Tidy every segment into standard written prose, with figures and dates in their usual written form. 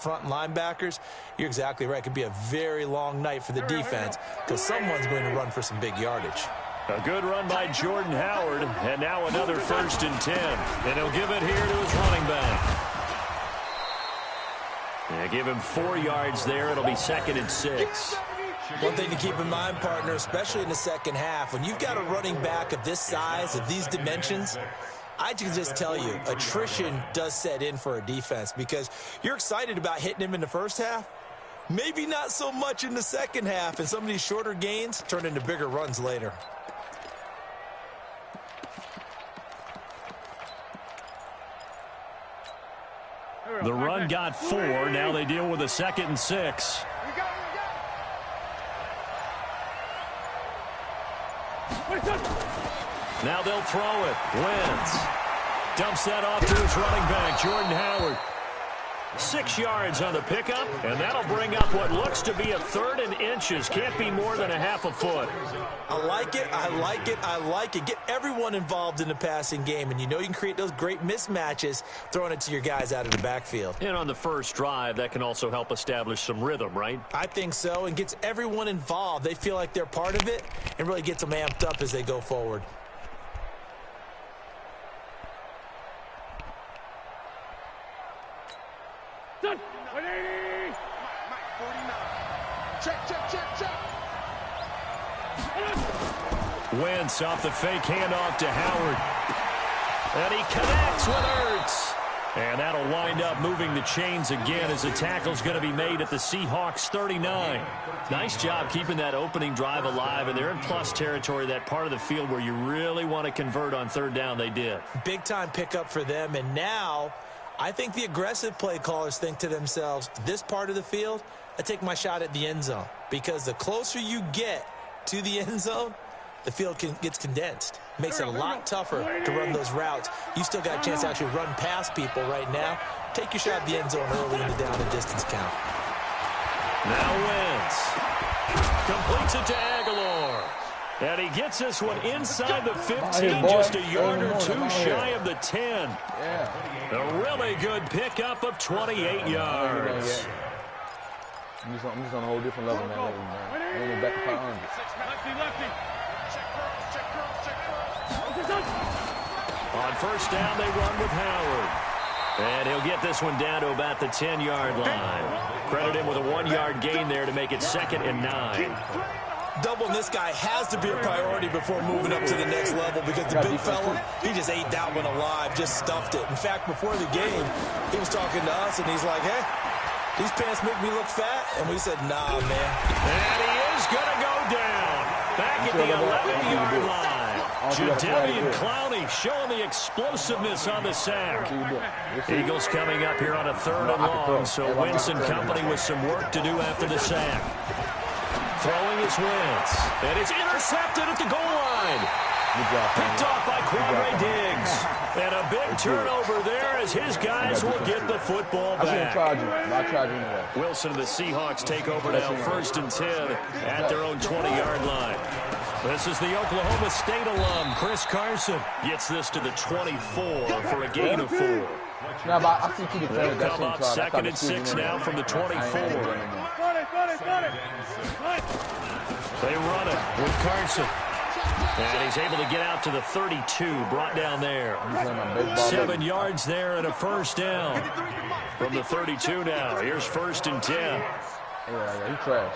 front linebackers, you're exactly right. It could be a very long night for the defense because someone's going to run for some big yardage. A good run by Jordan Howard, and now another 1st and 10. And he'll give it here to his running back. And give him 4 yards there. It'll be 2nd and 6. One thing to keep in mind, partner, especially in the second half, when you've got a running back of this size, of these dimensions, I can just tell you, attrition does set in for a defense because you're excited about hitting him in the first half. Maybe not so much in the second half, and some of these shorter gains turn into bigger runs later. The run got 4. Now they deal with a 2nd and 6. Now they'll throw it. Wentz dumps that off to his running back, Jordan Howard. 6 yards on the pickup, and that'll bring up what looks to be a 3rd and inches. Can't be more than a half a foot. I like it, I like it, I like it. Get everyone involved in the passing game, and you know you can create those great mismatches throwing it to your guys out of the backfield. And on the first drive, that can also help establish some rhythm, right? I think so, and gets everyone involved. They feel like they're part of it and really gets them amped up as they go forward. Done. 180. Mike 49. Check. Wentz off the fake handoff to Howard. And he connects with Ertz. And that'll wind up moving the chains again as the tackle's going to be made at the Seahawks 39. Nice job keeping that opening drive alive, and they're in plus territory, that part of the field where you really want to convert on 3rd down. They did. Big-time pickup for them, and now I think the aggressive play callers think to themselves, this part of the field, I take my shot at the end zone. Because the closer you get to the end zone, the field gets condensed. Makes it a lot tougher to run those routes. You still got a chance to actually run past people right now. Take your shot at the end zone early in the down and distance count. Now Wentz completes it to Aguilar. And he gets this one inside the 15, just a yard or 2 shy of the 10. A really good pickup of 28 yards. I'm just on a whole different level, man. I'm back to 500. On 1st down, they run with Howard. And he'll get this one down to about the 10-yard line. Credit him with a 1-yard gain there to make it 2nd and 9. Doubling this guy has to be a priority before moving up to the next level because the big fella, he just ate that one alive, just stuffed it. In fact, before the game, he was talking to us, and he's like, hey, these pants make me look fat. And we said, nah, man. And he is going to go down. Back at the 11-yard line. Jadeveon Clowney showing the explosiveness on the sack. Eagles coming up here on a 3rd and long, so Wentz and company with some work to do after the sack. Throwing his Wentz, and it's intercepted at the goal line. Picked off by Quadre Diggs. And a big turnover there as his guys will get the football back. Wilson and the Seahawks take over now, 1st and 10 at their own 20-yard line. This is the Oklahoma State alum, Chris Carson. Gets this to the 24 for a gain of 4. Now, but I think they'll come up 2nd and 6 now from the 24. They run it with Carson. And he's able to get out to the 32, brought down there. 7 yards there and a 1st down. From the 32 now, here's 1st and 10. Yeah, he trash.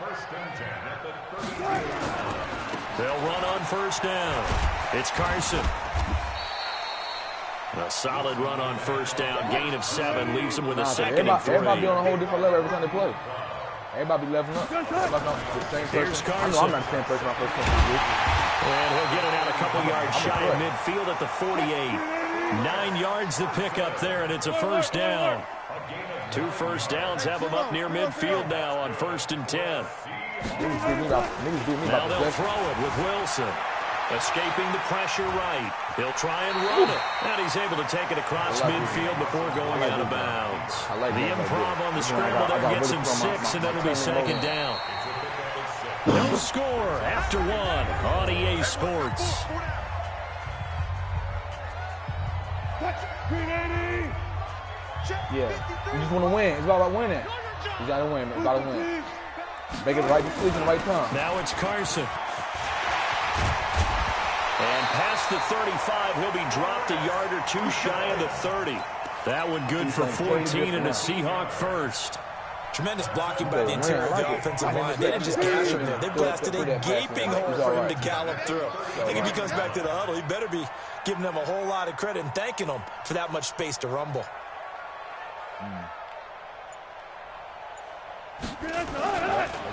1st and 10 at the 30. They'll run on 1st down. It's Carson. A solid run on 1st down, gain of 7, leaves him with a 2nd and 3. Everybody be on a whole different level every time they play. Everybody be leveling up. Here's Carson. I'm not the same person my first time. And he'll get it out a couple yards shy of midfield at the 48. 9 yards to pick up there, and it's a 1st down. 2 1st downs have him up near midfield now on 1st and 10. Now they'll throw it with Wilson. Escaping the pressure right. He'll try and run it. And he's able to take it across midfield before going out of bounds. The improv on the scramble there gets him 6, and that'll be 2nd down. No score after 1 on EA Sports. Yeah. You just want to win. It's all about winning. You got to win. It's about to win. Make it the right decision, the right time. Now it's Carson. And past the 35, he'll be dropped a yard or two shy of the 30. That one good for 14 and a Seahawk first. Tremendous blocking by the interior of the offensive line. They didn't just gash him there. They blasted a gaping hole for him to gallop through. I think if he comes back to the huddle, he better be giving them a whole lot of credit and thanking them for that much space to rumble.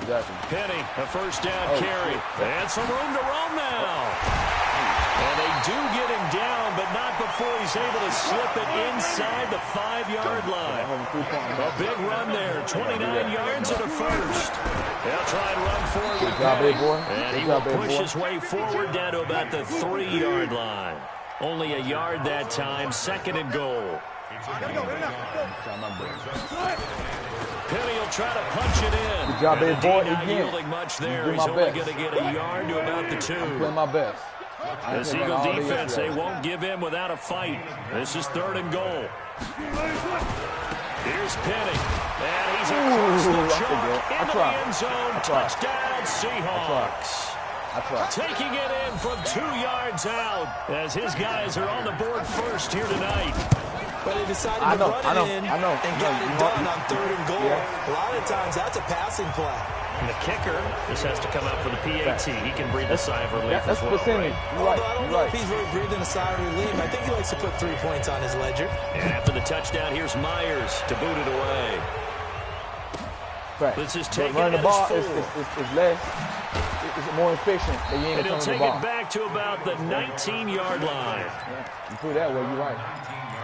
Exactly. Penny, a first down carry. And some room to roam now. And they do get him down, but not before he's able to slip it inside the 5-yard line. A big run there, 29 yards and a first. They'll try and run forward with Penny. And he will push his way forward down to about the 3-yard line. Only a yard that time, 2nd and goal. Penny will try to punch it in. Good job, big boy. Not yielding much there. He's only going to get a yard to about the 2. I'm playing my best. This Eagle defense, they won't give in without a fight. This is 3rd and goal. Here's Penny. And he's across the chalk into the end zone. Touchdown, Seahawks. Taking it in from 2 yards out as his guys are on the board first here tonight. But he decided to run it in and got it done on 3rd and goal. A lot of times that's a passing play. And the kicker just has to come out for the PAT. He can breathe a sigh of relief as well. Percentage. Although I don't know if he's really breathing a sigh of relief. I think he likes to put 3 points on his ledger. And after the touchdown, here's Myers to boot it away. Right. This is taken running the ball is less. It's more efficient. And he'll take it back to about the 19-yard line. Yeah. You put it that way, you're right.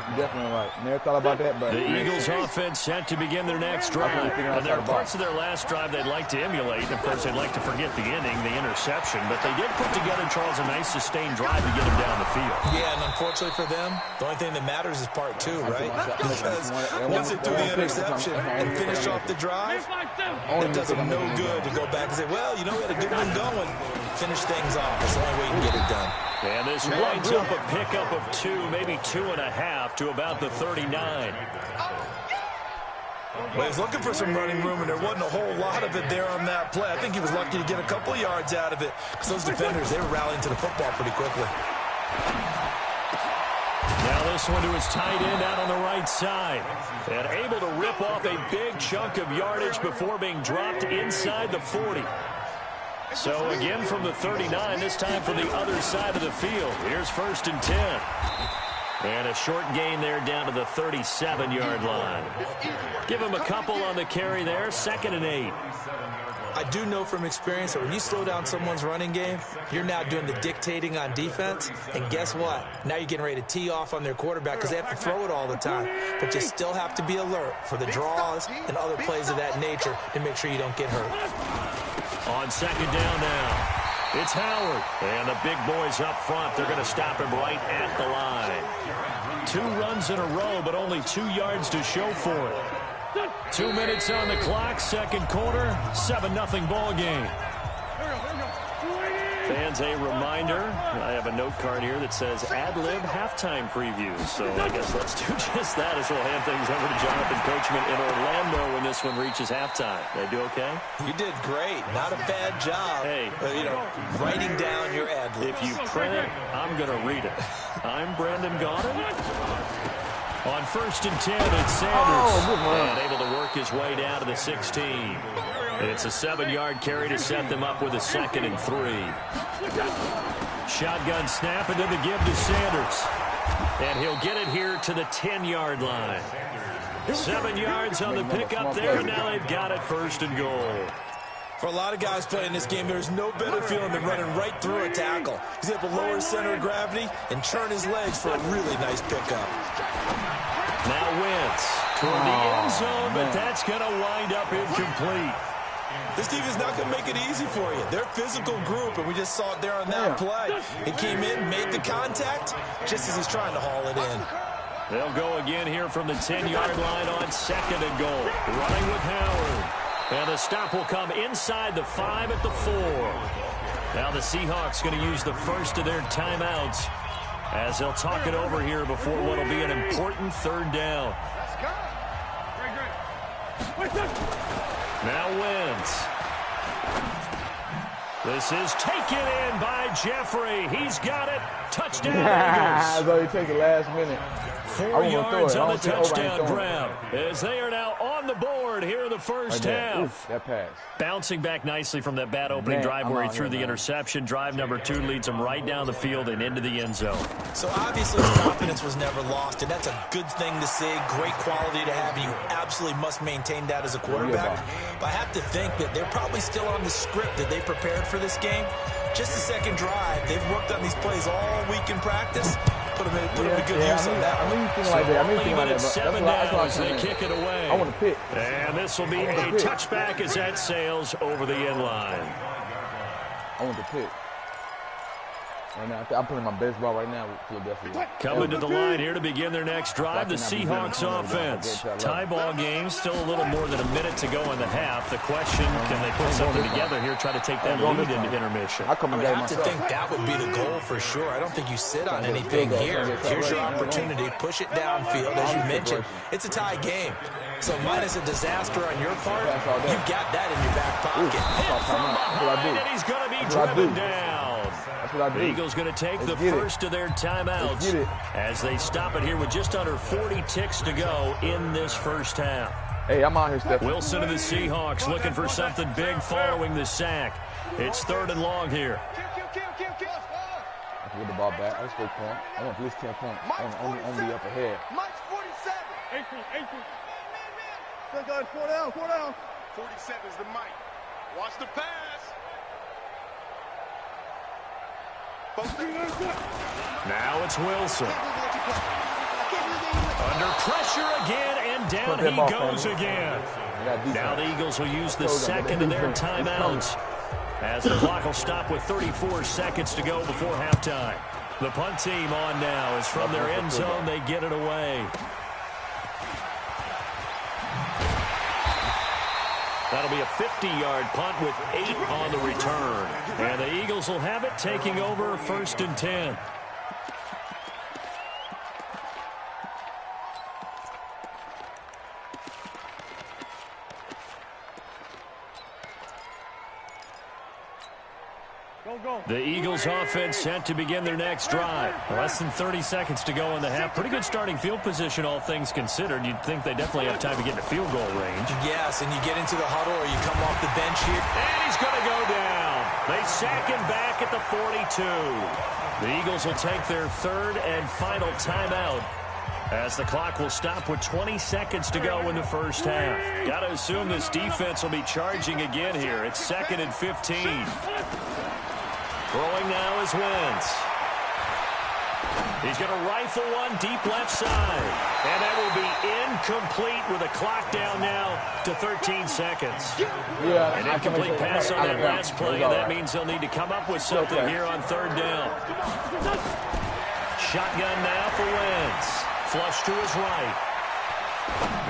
You're definitely right. Never thought about that, but the Eagles offense set to begin their next drive. And there are parts of their last drive they'd like to emulate. Of course, they'd like to forget the inning, the interception, but they did put together, Charles, a nice sustained drive to get him down the field. Yeah, and unfortunately for them, the only thing that matters is part 2, right? Because once they do the interception and finish off the drive, it does them no good to go back and say, well, you know, we had a good one going. Finish things off. That's the only way you can get it done. And this winds up a pickup of 2, maybe 2.5 to about the 39. Well, he was looking for some running room, and there wasn't a whole lot of it there on that play. I think he was lucky to get a couple of yards out of it because those defenders, they were rallying to the football pretty quickly. Now this one to his tight end out on the right side. And able to rip off a big chunk of yardage before being dropped inside the 40. So again from the 39, this time from the other side of the field. Here's 1st and 10. And a short gain there down to the 37-yard line. Give him a couple on the carry there, 2nd and 8. I do know from experience that when you slow down someone's running game, you're now doing the dictating on defense. And guess what? Now you're getting ready to tee off on their quarterback because they have to throw it all the time. But you still have to be alert for the draws and other plays of that nature to make sure you don't get hurt. On 2nd down now, it's Howard. And the big boys up front, they're going to stop him right at the line. 2 runs in a row, but only 2 yards to show for it. 2 minutes on the clock, 2nd quarter, 7-0 ball game. Fans, a reminder, I have a note card here that says ad-lib halftime previews. So I guess let's do just that as we'll hand things over to Jonathan Coachman in Orlando when this one reaches halftime. Did I do okay? You did great. Not a bad job. Hey, writing down your ad-libs. If you print it, I'm going to read it. I'm Brandon Gaudin. On 1st and 10, it's Sanders. And able to work his way down to the 16. It's a 7-yard carry to set them up with a 2nd and 3. Shotgun snap and then the give to Sanders. And he'll get it here to the 10-yard line. 7 yards on the pickup there. Now they've got it 1st and goal. For a lot of guys playing this game, there's no better feeling than running right through a tackle. He's able to lower his center of gravity and churn his legs for a really nice pickup. Now Wentz toward the end zone, but that's going to wind up incomplete. This defense is not going to make it easy for you. They're a physical group, and we just saw it there on that play. He came in, made the contact, just as he's trying to haul it in. They'll go again here from the 10-yard line on 2nd and goal. Running with Howard. And the stop will come inside the 5 at the 4. Now the Seahawks going to use the first of their timeouts as they'll talk it over here before what will be an important 3rd down. Now Wentz. This is taken in by Jeffrey. He's got it. Touchdown, Eagles. So he take it last minute. 4 yards on the touchdown grab as they are now on the board here in the first half. Oof, that pass. Bouncing back nicely from that bad opening drive where he threw the interception. Drive number 2 leads him right down the field and into the end zone. So obviously his confidence was never lost, and that's a good thing to see. Great quality to have. You absolutely must maintain that as a quarterback. But I have to think that they're probably still on the script that they prepared for this game. Just the second drive. They've worked on these plays all week in practice. Put them to good use on that. I mean, you think like that. I mean, you think like that. Seven down as they kick it away. I want to pick. And this will be a touchback as that sails over the end line. I want to pick. Right now, I'm playing my best ball right now with Philadelphia. Coming to the line here to begin their next drive, the Seahawks offense. Tie ball game, still a little more than a minute to go in the half. The question, can they put something together here, try to take that lead into intermission? I would have to think that would be the goal for sure. I don't think you sit on anything here. Here's your opportunity. Push it downfield. As you mentioned, it's a tie game. So minus a disaster on your part, you've got that in your back pocket. And he's going to be driven down. The Eagles going to take the first of their timeouts as they stop it here with just under 40 ticks to go in this first half. Hey, I'm out here, Stephen. Wilson of the Seahawks looking for something big following the sack. It's 3rd and long here. I can get the ball back. Let's go point. I want at least 10 points on the up ahead. Mike's 47. 18. Good guys, 4 down. 47 is the Mike. Watch the pass. Now it's Wilson. Under pressure again, and down he goes again. Now the Eagles will use the second of their timeouts as the clock will stop with 34 seconds to go before halftime. The punt team on now is from their end zone. They get it away. That'll be a 50-yard punt with 8 on the return. And the Eagles will have it, taking over 1st and 10. The Eagles offense set to begin their next drive. Less than 30 seconds to go in the half. Pretty good starting field position, all things considered. You'd think they definitely have time to get into field goal range. Yes, and you get into the huddle or you come off the bench here. And he's going to go down. They sack him back at the 42. The Eagles will take their 3rd and final timeout as the clock will stop with 20 seconds to go in the first half. Got to assume this defense will be charging again here. It's 2nd and 15. Throwing now is Wentz. He's going to rifle one deep left side. And that will be incomplete with a clock down now to 13 seconds. Yeah, an incomplete pass on that last play, and that means they'll need to come up with something here on 3rd down. Shotgun now for Wentz. Flush to his right.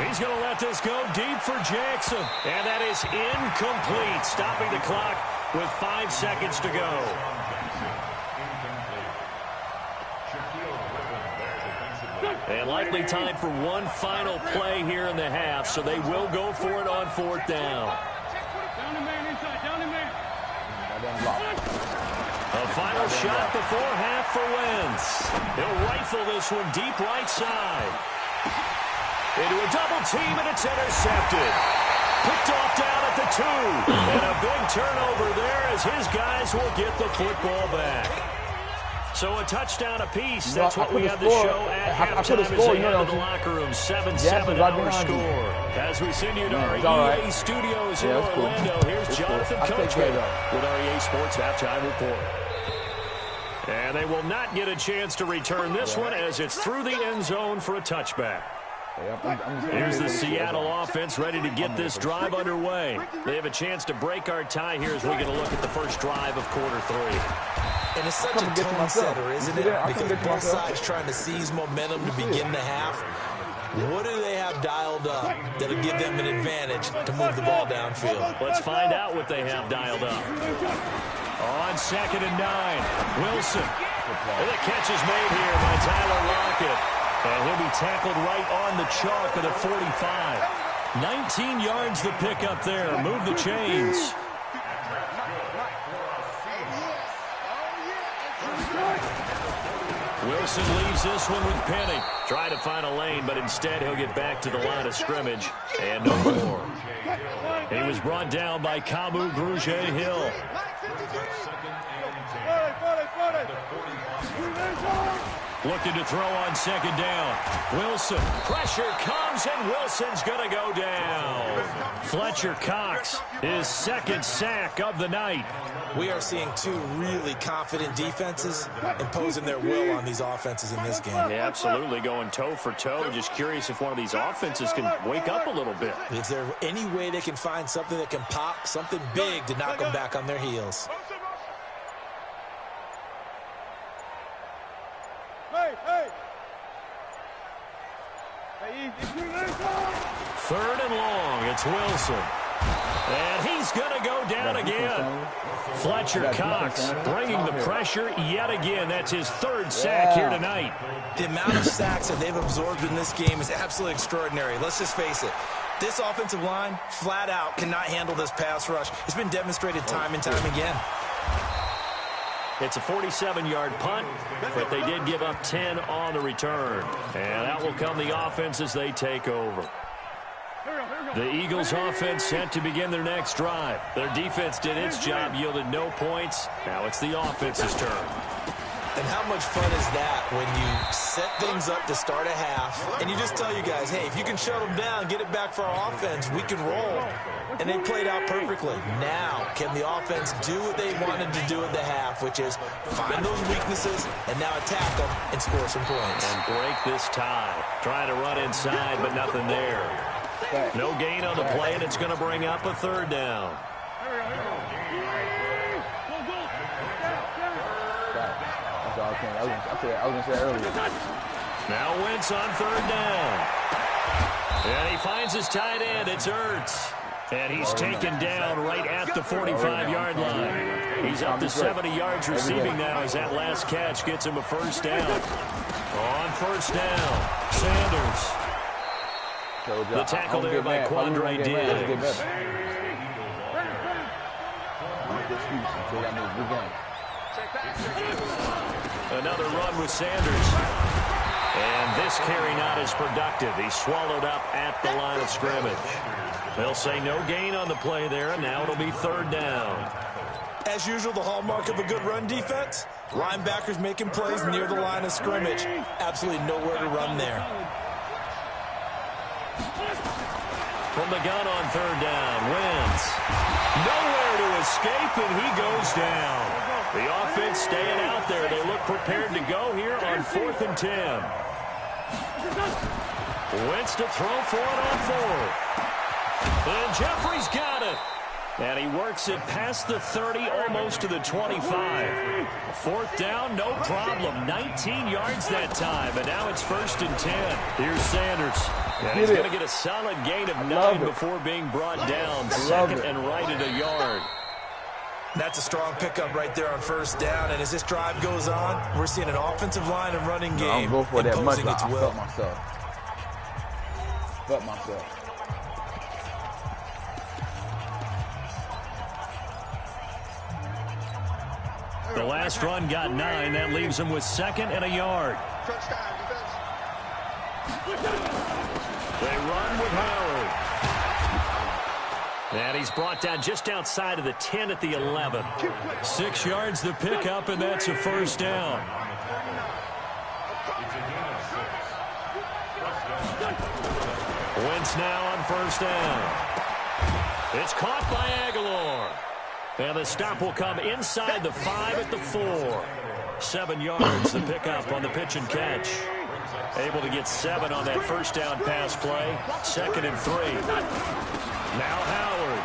He's going to let this go deep for Jackson. And that is incomplete, stopping the clock with 5 seconds to go. And likely time for one final play here in the half, so they will go for it on 4th down. A final shot before half for Wentz. He'll rifle this one deep right side. Into a double team, and it's intercepted. Picked off down at the 2. And a big turnover there as his guys will get the football back. So a touchdown apiece. That's what we have to show at halftime as they head to the locker room. 7-7 our score. As we send you to our EA studios in Orlando, here's Jonathan Coachman with our EA Sports Halftime Report. And they will not get a chance to return this one as it's through the end zone for a touchback. Here's the Seattle offense ready to get this drive underway. They have a chance to break our tie here as we get a look at the first drive of quarter 3. And it's such a tone setter, isn't it? Because both sides trying to seize momentum to begin the half. What do they have dialed up that'll give them an advantage to move the ball downfield? Let's find out what they have dialed up. On 2nd and 9, Wilson. And the catch is made here by Tyler Lockett. And he'll be tackled right on the chalk of the 45. 19 yards the pick up there. Move the chains. Wilson leaves this one with Penny. Try to find a lane, but instead he'll get back to the line of scrimmage. And no more. He was brought down by Kamu Grugier-Hill. Looking to throw on second down. Wilson. Pressure comes, and Wilson's going to go down. Fletcher Cox, his second sack of the night. We are seeing two really confident defenses imposing their will on these offenses in this game. Yeah, absolutely, going toe for toe. Just curious if one of these offenses can wake up a little bit. Is there any way they can find something that can pop, something big to knock them back on their heels? Third and long, it's Wilson. And he's going to go down again. Fletcher Cox bringing the pressure yet again. That's his third sack here tonight. The amount of sacks that they've absorbed in this game is absolutely extraordinary. Let's just face it. This offensive line, flat out, cannot handle this pass rush. It's been demonstrated time and time again. It's a 47-yard punt, but they did give up 10 on the return. And that will come the offense as they take over. The Eagles offense set to begin their next drive. Their defense did its job, yielded no points. Now it's the offense's turn. And how much fun is that when you set things up to start a half and you just tell you guys, hey, if you can shut them down, get it back for our offense, we can roll. And they played out perfectly. Now, can the offense do what they wanted to do at the half, which is find those weaknesses and now attack them and score some points. And break this tie. Trying to run inside, but nothing there. No gain on the play, and it's going to bring up a third down. I was going to say earlier. Now Wentz on third down. And he finds his tight end. It's Ertz. And he's taken down right at the 45-yard line. He's up to 70 yards receiving now as that last catch gets him a first down. On first down, Sanders. The tackle there by Quandre Diggs. Another run with Sanders. And this carry not as productive. He's swallowed up at the line of scrimmage. They'll say no gain on the play there, and now it'll be third down. As usual, the hallmark of a good run defense, linebackers making plays near the line of scrimmage. Absolutely nowhere to run there. From the gun on third down, Wentz. Nowhere to escape, and he goes down. The offense staying out there. They look prepared to go here on 4th and 10. Wentz to throw for it on fourth. And Jeffrey's got it. And he works it past the 30, almost to the 25. Fourth down, no problem. 19 yards that time, and now it's 1st and 10. Here's Sanders. And he's going to get a solid gain of 9 before being brought down. Second and right at a yard. That's a strong pickup right there on first down. And as this drive goes on, we're seeing an offensive line and running game imposing its will. Fuck myself. The last run got 9. That leaves him with 2nd and a yard. They run with Howard. And he's brought down just outside of the 10 at the 11. 6 yards the pickup, and that's a first down. Wentz now on first down. It's caught by Aguilar. And the stop will come inside the 5 at the 4. 7 yards the pickup on the pitch and catch. Able to get 7 on that first down pass play. 2nd and 3. Now Howard.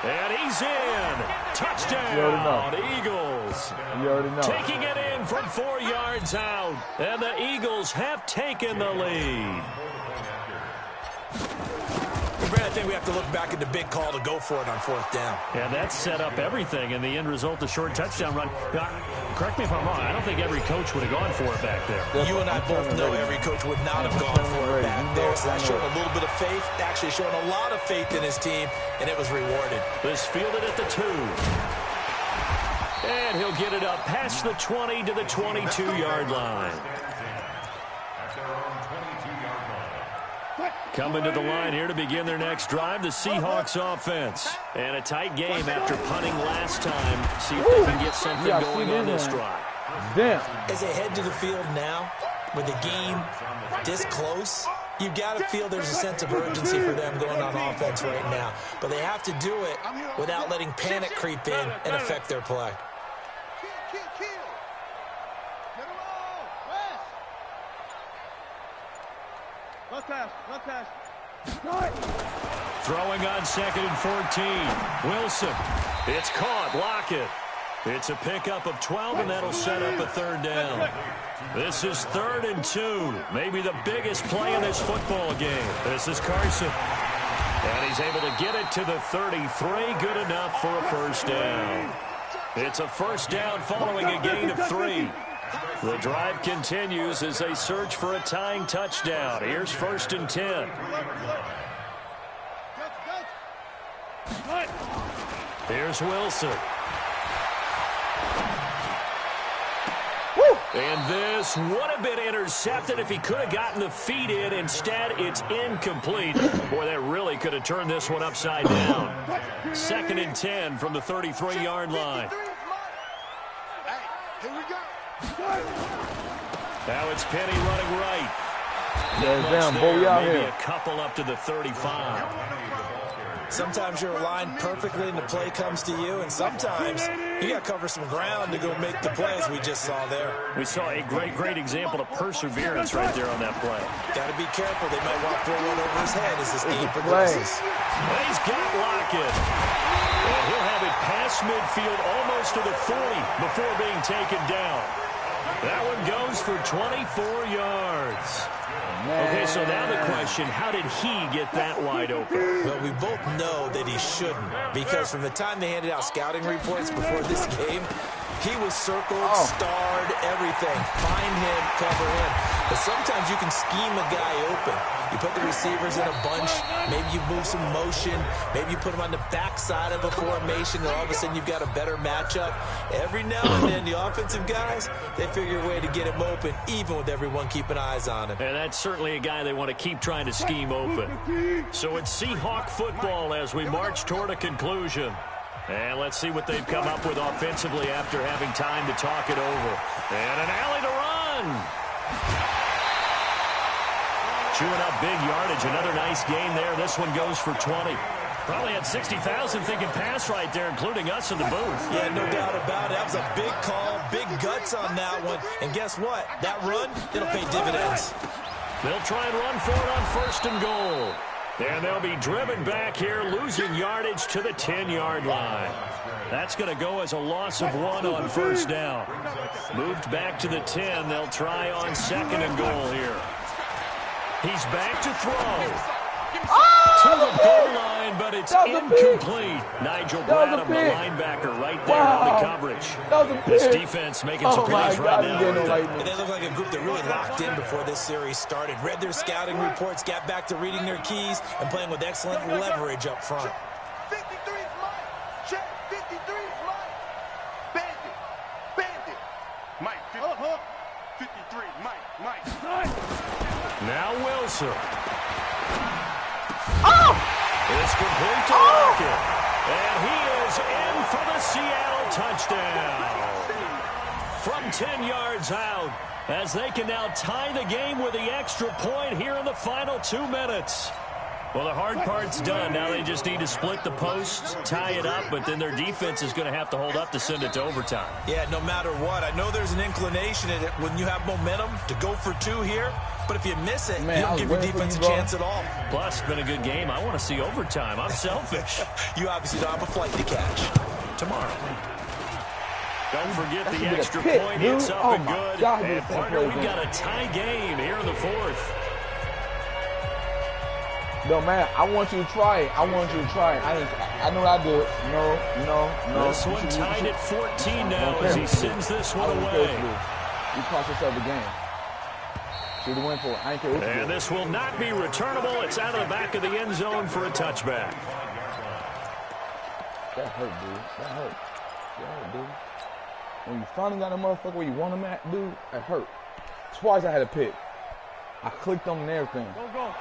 And he's in. Touchdown, Eagles. You already know. Taking it in from 4 yards out. And the Eagles have taken the lead. Brad, think we have to look back at the big call to go for it on 4th down. Yeah, that set up everything, and the end result, the short touchdown run. Now, correct me if I'm wrong, I don't think every coach would have gone for it back there. You and I both know every coach would not have gone for it back there. So that showed a little bit of faith, actually showing a lot of faith in his team, and it was rewarded. This fielded at the 2. And he'll get it up past the 20 to the 22-yard line. Coming to the line here to begin their next drive, the Seahawks offense. And a tight game after punting last time. See if they can get something going on this drive. Damn. As they head to the field now, with the game this close, you've got to feel there's a sense of urgency for them going on offense right now. But they have to do it without letting panic creep in and affect their play. Throwing on 2nd and 14. Wilson. It's caught. Lockett. It's a pickup of 12, and that'll set up a 3rd down. This is 3rd and 2. Maybe the biggest play in this football game. This is Carson. And he's able to get it to the 33. Good enough for a 1st down. It's a 1st down following a gain of 3. The drive continues as they search for a tying touchdown. Here's 1st and 10. Here's Wilson. And this would have been intercepted if he could have gotten the feet in. Instead, it's incomplete. Boy, that really could have turned this one upside down. 2nd and 10 from the 33-yard line. Now it's Penny running right. Damn, boy, out maybe here. a couple up to the 35. Sometimes you're aligned perfectly and the play comes to you, and sometimes you got to cover some ground to go make the plays we just saw there. We saw a great example of perseverance right there on that play. Got to be careful. They might want to throw one over his head as this game progresses. And he's got Lockett. And he'll have it past midfield almost to the 40 before being taken down. That one goes for 24 yards. Okay, so now the question, how did he get that wide open? Well, we both know that he shouldn't, because from the time they handed out scouting reports before this game, he was circled, starred, everything. Find him, cover him. But sometimes you can scheme a guy open. You put the receivers in a bunch. Maybe you move some motion. Maybe you put them on the backside of a formation, and all of a sudden you've got a better matchup. Every now and then, the offensive guys, they figure a way to get him open, even with everyone keeping eyes on him. And that's certainly a guy they want to keep trying to scheme open. So it's Seahawk football as we march toward a conclusion. And let's see what they've come up with offensively after having time to talk it over. And an alley to run. Chewing up big yardage. Another nice gain there. This one goes for 20. Probably had 60,000 thinking pass right there, including us in the booth. Yeah, no doubt about it. That was a big call, big guts on that one. And guess what? That run, it'll pay dividends. They'll try and run for it on 1st and goal. And they'll be driven back here, losing yardage to the 10-yard line. That's going to go as a loss of 1 on 1st down. Moved back to the 10. They'll try on 2nd and goal here. He's back to throw. To the goal line, but it's incomplete. Nigel Bradham, the linebacker, right there on the coverage. This defense making some plays right now. And they look like a group that really locked in before this series started. Read their scouting reports, got back to reading their keys, and playing with excellent leverage up front. 53 is Mike. Check. 53 is Mike. Bandit. Mike. 53. Mike. Now Wilson. It's complete to Lockett. And he is in for the Seattle touchdown. From 10 yards out, as they can now tie the game with the extra point here in the final 2 minutes. Well, the hard part's done. Now they just need to split the post, tie it up, but then their defense is going to have to hold up to send it to overtime. Yeah, no matter what. I know there's an inclination in it when you have momentum to go for 2 here, but if you miss it, you don't give your defense a chance at all. Plus, it's been a good game. I want to see overtime. I'm selfish. You obviously don't have a flight to catch. Tomorrow. Don't forget the extra point. It's up and good. And partner, we've got a tie game here in the 4th. No, man, I want you to try it. I want you to try it. I know what I do it. No. This one tied at 14 now as he sends this one away. You cost yourself the game. Should have went for it. I ain't care what you And do. this will not be returnable. It's out of the back of the end zone for a touchback. That hurt, dude. That hurt, dude. When you finally got a motherfucker where you want him at, dude, that hurt. Twice I had a pick. I clicked on and everything.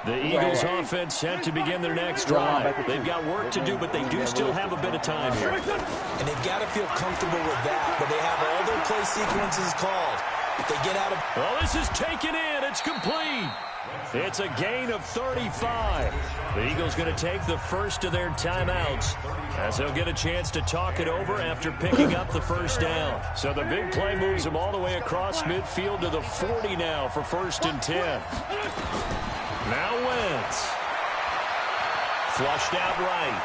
The Eagles offense set to begin their next drive. They've got work to do, but they do still have a bit of time here. And they've got to feel comfortable with that, but they have all their play sequences called. If they get out of... Well, this is taken in. It's complete. It's a gain of 35. The Eagles going to take the first of their timeouts as they'll get a chance to talk it over after picking up the first down. So the big play moves them all the way across midfield to the 40 now for 1st and 10. Now Wentz. Flushed out right.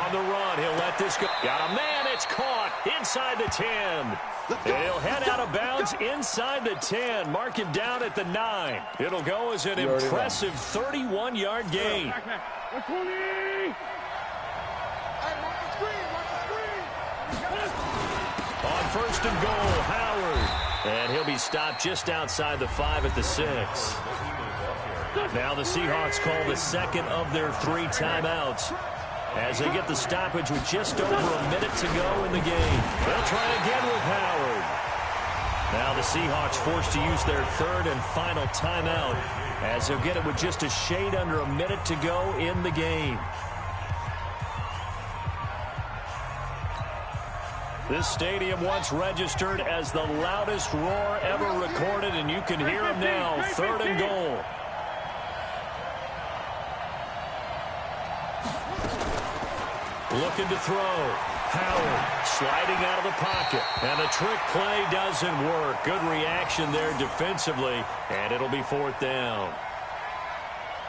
On the run. He'll let this go. Got a man. It's caught inside the 10. He'll head out of bounds inside the 10. Mark him down at the 9. It'll go as an impressive 31-yard gain. On 1st and goal, Howard. And he'll be stopped just outside the 5 at the 6. Now the Seahawks call the second of their 3 timeouts as they get the stoppage with just over a minute to go in the game. They'll try again with Howard. Now the Seahawks forced to use their 3rd and final timeout as they'll get it with just a shade under a minute to go in the game. This stadium once registered as the loudest roar ever recorded, and you can hear them now. 3rd and goal. Looking to throw. Howard sliding out of the pocket. And the trick play doesn't work. Good reaction there defensively. And it'll be 4th down.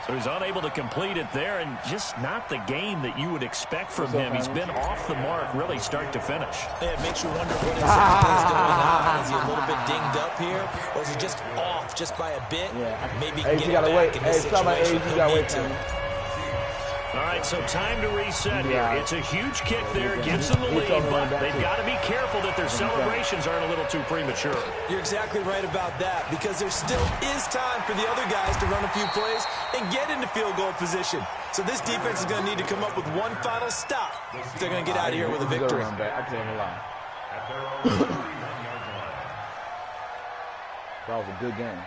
So he's unable to complete it there, and just not the game that you would expect from him. He's been off the mark really start to finish. Yeah, it makes you wonder what exactly is going on. Is he a little bit dinged up here, or is he just off just by a bit? Yeah. Maybe he can get it back in this situation. You gotta wait. All right, so time to reset here. It's a huge kick there, gives them the lead, but they've got to be careful that their celebrations aren't a little too premature. You're exactly right about that, because there still is time for the other guys to run a few plays and get into field goal position. So this defense is going to need to come up with one final stop if they're going to get out of here with a victory. I can't lie. That was a good game.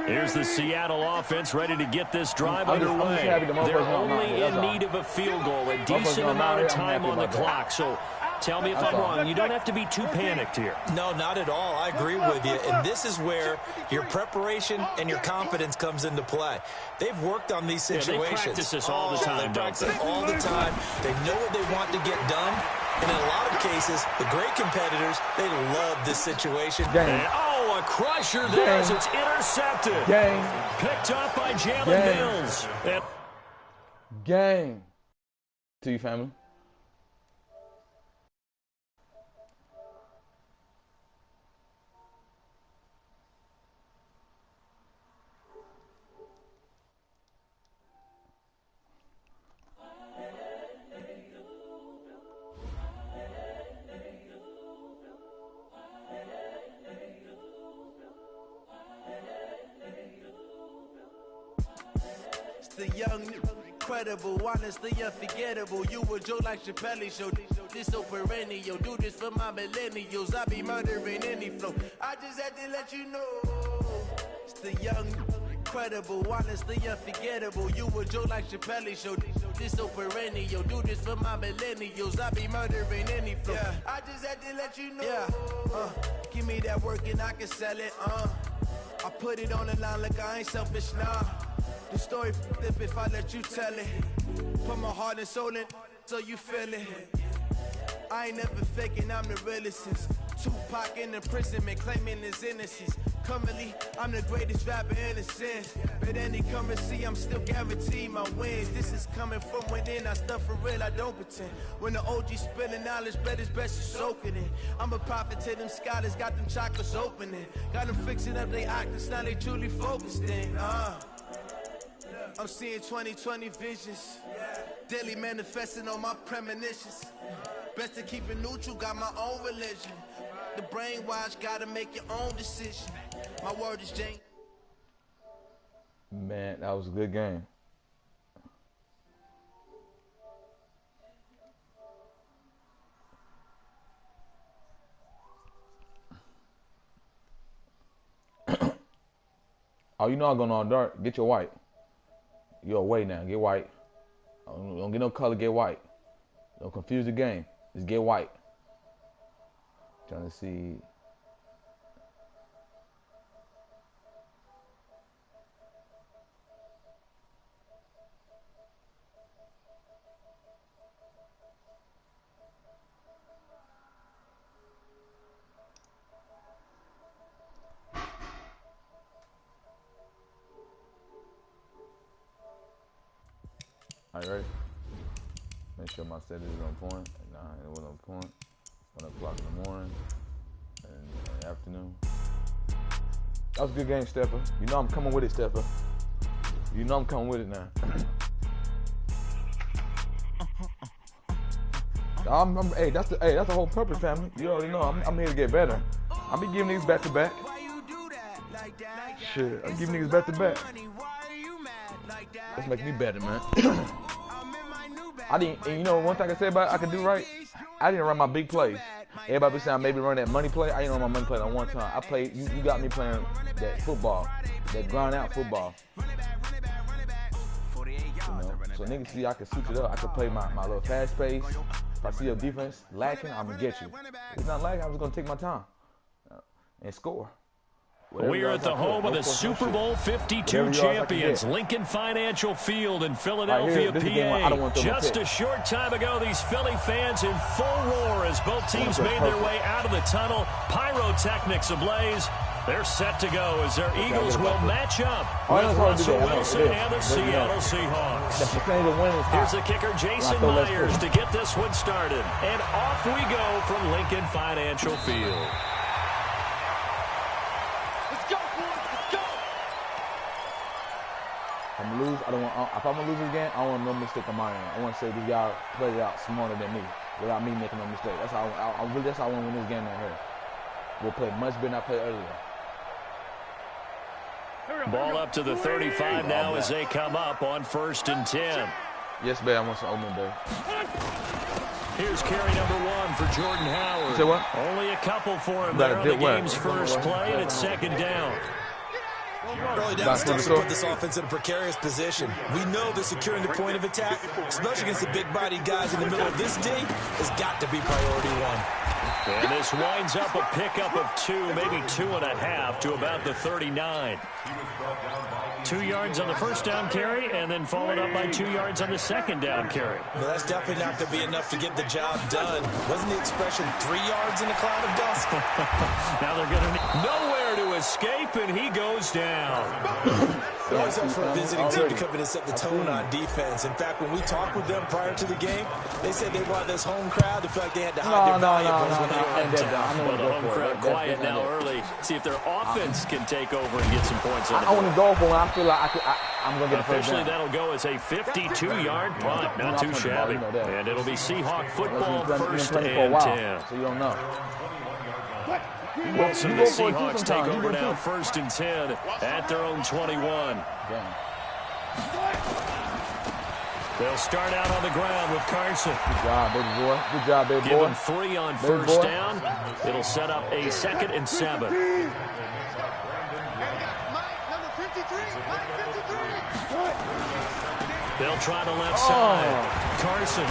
Here's the Seattle offense ready to get this drive underway. They're only in need of a field goal, a decent amount of time on the clock. So tell me if I'm wrong. You don't have to be too panicked here. No, not at all. I agree with you. And this is where your preparation and your confidence comes into play. They've worked on these situations. They practice this all the time, They practice it all the time. They know what they want to get done. And in a lot of cases, the great competitors, they love this situation. A crusher there as it's intercepted. Picked up by Jalen Mills. Gang. To you, family. The young, incredible, honestly unforgettable. You a joke like Chappelle show. This so perennial. Do this for my millennials. I be murdering any flow. I just had to let you know. It's the young, incredible, honestly unforgettable. You a joke like Chappelle show. This so perennial. Do this for my millennials. I be murdering any flow. Yeah. I just had to let you know. Yeah. Give me that work and I can sell it. I put it on the line like I ain't selfish, nah. The story flip if I let you tell it. Put my heart and soul in so you feel it. I ain't never faking, I'm the realest since Tupac in imprisonment, claiming his innocence. Currently, I'm the greatest rapper in the sense. But any currency, I'm still guaranteed my wins. This is coming from within, I stuff for real, I don't pretend. When the OG spilling knowledge, bet it's best you soak it in. I'm a prophet to them scholars, got them chakras opening. Got them fixing up they octaves, now they truly focused in. I'm seeing 2020 visions. Daily manifesting on my premonitions. Best to keep it neutral, got my own religion. The brainwash, gotta make your own decision. My word is Jane. Man, that was a good game. Oh, you know I'm going on dark. Get your white. You're away now. Get white. Don't get no color. Get white. Don't confuse the game. Just get white. Trying to see. All right, ready? Make sure my set is on point. Nah, it was on point. 1 o'clock in the morning and in the afternoon. That was a good game, Stepper. You know I'm coming with it, Stepper. You know I'm coming with it now. Hey, that's the whole purpose, family. You already know I'm here to get better. I'll be giving niggas back to back. Shit, I'm giving niggas back to back. Let's make me better, man. And you know one thing I said about I could do right? I didn't run my big plays. Everybody be saying I maybe run that money play. I didn't run my money play on one time. I played, you got me playing that football, that grind out football. You know, so niggas see I can switch it up. I can play my little fast pace. If I see your defense lacking, I'm gonna get you. If it's not lacking, I'm just gonna take my time and score. We're at the home of the Super Bowl 52 champions, Lincoln Financial Field in Philadelphia, PA. Just a short time ago, these Philly fans in full roar as both teams made their way out of the tunnel. Pyrotechnics ablaze. They're set to go as their Eagles will match up with Russell Wilson and the Seattle Seahawks. Here's the kicker, Jason Myers, to get this one started. And off we go from Lincoln Financial Field. If I'm gonna lose, if I'm gonna lose this game, I don't want no mistake on my end. I want to say these y'all played it out smarter than me, without me making no mistake. That's how I want to win this game right here. We'll play much better than I played earlier. Ball up to the 35 now as they come up on 1st and 10. Yes, babe, I want some open, babe. Here's carry number 1 for Jordan Howard. Say what? Only a couple for him there on the game's first play, and it's 2nd down. Early down steps to put this offense in a precarious position. We know that securing the point of attack, especially against the big-bodied guys in the middle of this D, has got to be priority 1. And this winds up a pickup of 2, maybe 2.5 to about the 39. 2 yards on the first down carry, and then followed up by 2 yards on the 2nd down carry. Well, that's definitely not going to be enough to get the job done. Wasn't the expression 3 yards in a cloud of dust? Now they're going to need nowhere to escape, and he goes down. They always have for a visiting team to come in and set the tone on defense. In fact, when we talked with them prior to the game, they said they want this home crowd to feel like they had to hide their valuables when they were in town. Well, the home crowd quiet now early. See if their offense can take over and get some points on the board. I want to go for when I feel like I'm going to get the first Officially, down. that'll go as a 52-yard punt. Not too shabby. And it'll be Seahawk football, 1st and 10. So you don't know. Wilson, the Seahawks take over now, 1st and 10 at their own 21. They'll start out on the ground with Carson. Good job, baby boy. Good job, baby boy. Give him 3 on first down. It'll set up a 2nd and 7. They'll try the left side. Carson.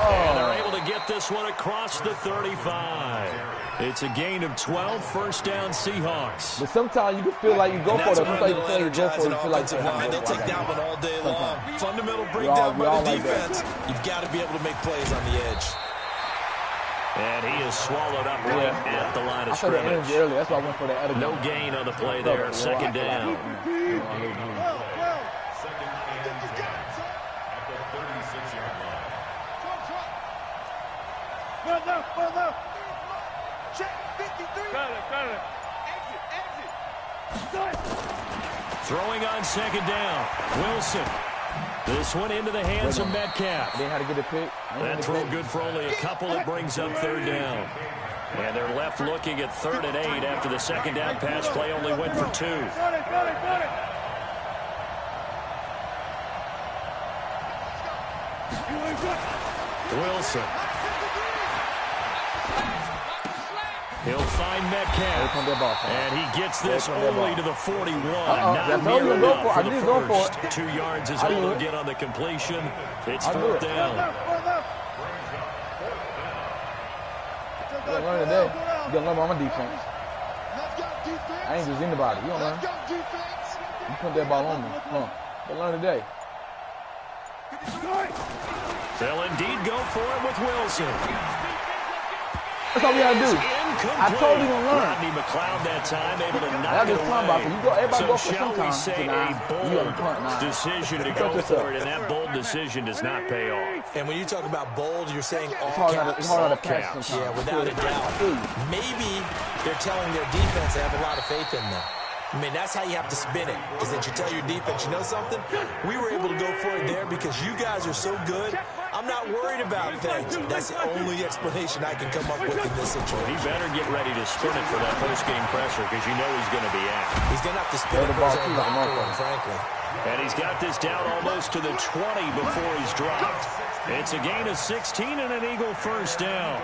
And they're able to get this one across the 35. It's a gain of 12, 1st down Seahawks. But sometimes you can feel like you go for it. Sometimes you feel like you go for it. You feel like they take that one all day long. Fundamental breakdown by the defense. You've got to be able to make plays on the edge. And he is swallowed up right at the line of scrimmage. Earlier. That's why I went for that other No gain on the play there. Second down. Throwing on second down. Wilson. This one into the hands of Metcalf. They had to get a pick. That throw good for only a couple. It brings up third down. And they're left looking at 3rd and 8 after the second down pass play only went for 2. Wilson. He'll find Metcalf. And he gets this only to the 41. Not near enough for the first. 2 yards is all he'll get on the completion. It's 4th down. You gotta learn today. You gotta learn about my defense. I ain't just anybody. You don't learn. You put that ball on me. Come on. You learn today. They'll indeed go for it with Wilson. That's all we gotta do. I told you to learn. Rodney McLeod that time able to knock it away. Everybody go for shall we say a bold punt decision to go for it, and that bold decision does not pay off. And when you talk about bold, you're saying all caps. It's hard to pass sometimes. Yeah, without a doubt. Maybe they're telling their defense they have a lot of faith in them. I mean, that's how you have to spin it, is that you tell your defense, you know something? We were able to go for it there because you guys are so good. I'm not worried about things. That's the only explanation I can come up with in this situation. He better get ready to spin it for that post-game pressure because you know he's going to be out. He's going to have to spin it for his own locker room, frankly. And he's got this down almost to the 20 before he's dropped. It's a gain of 16 and an Eagle first down.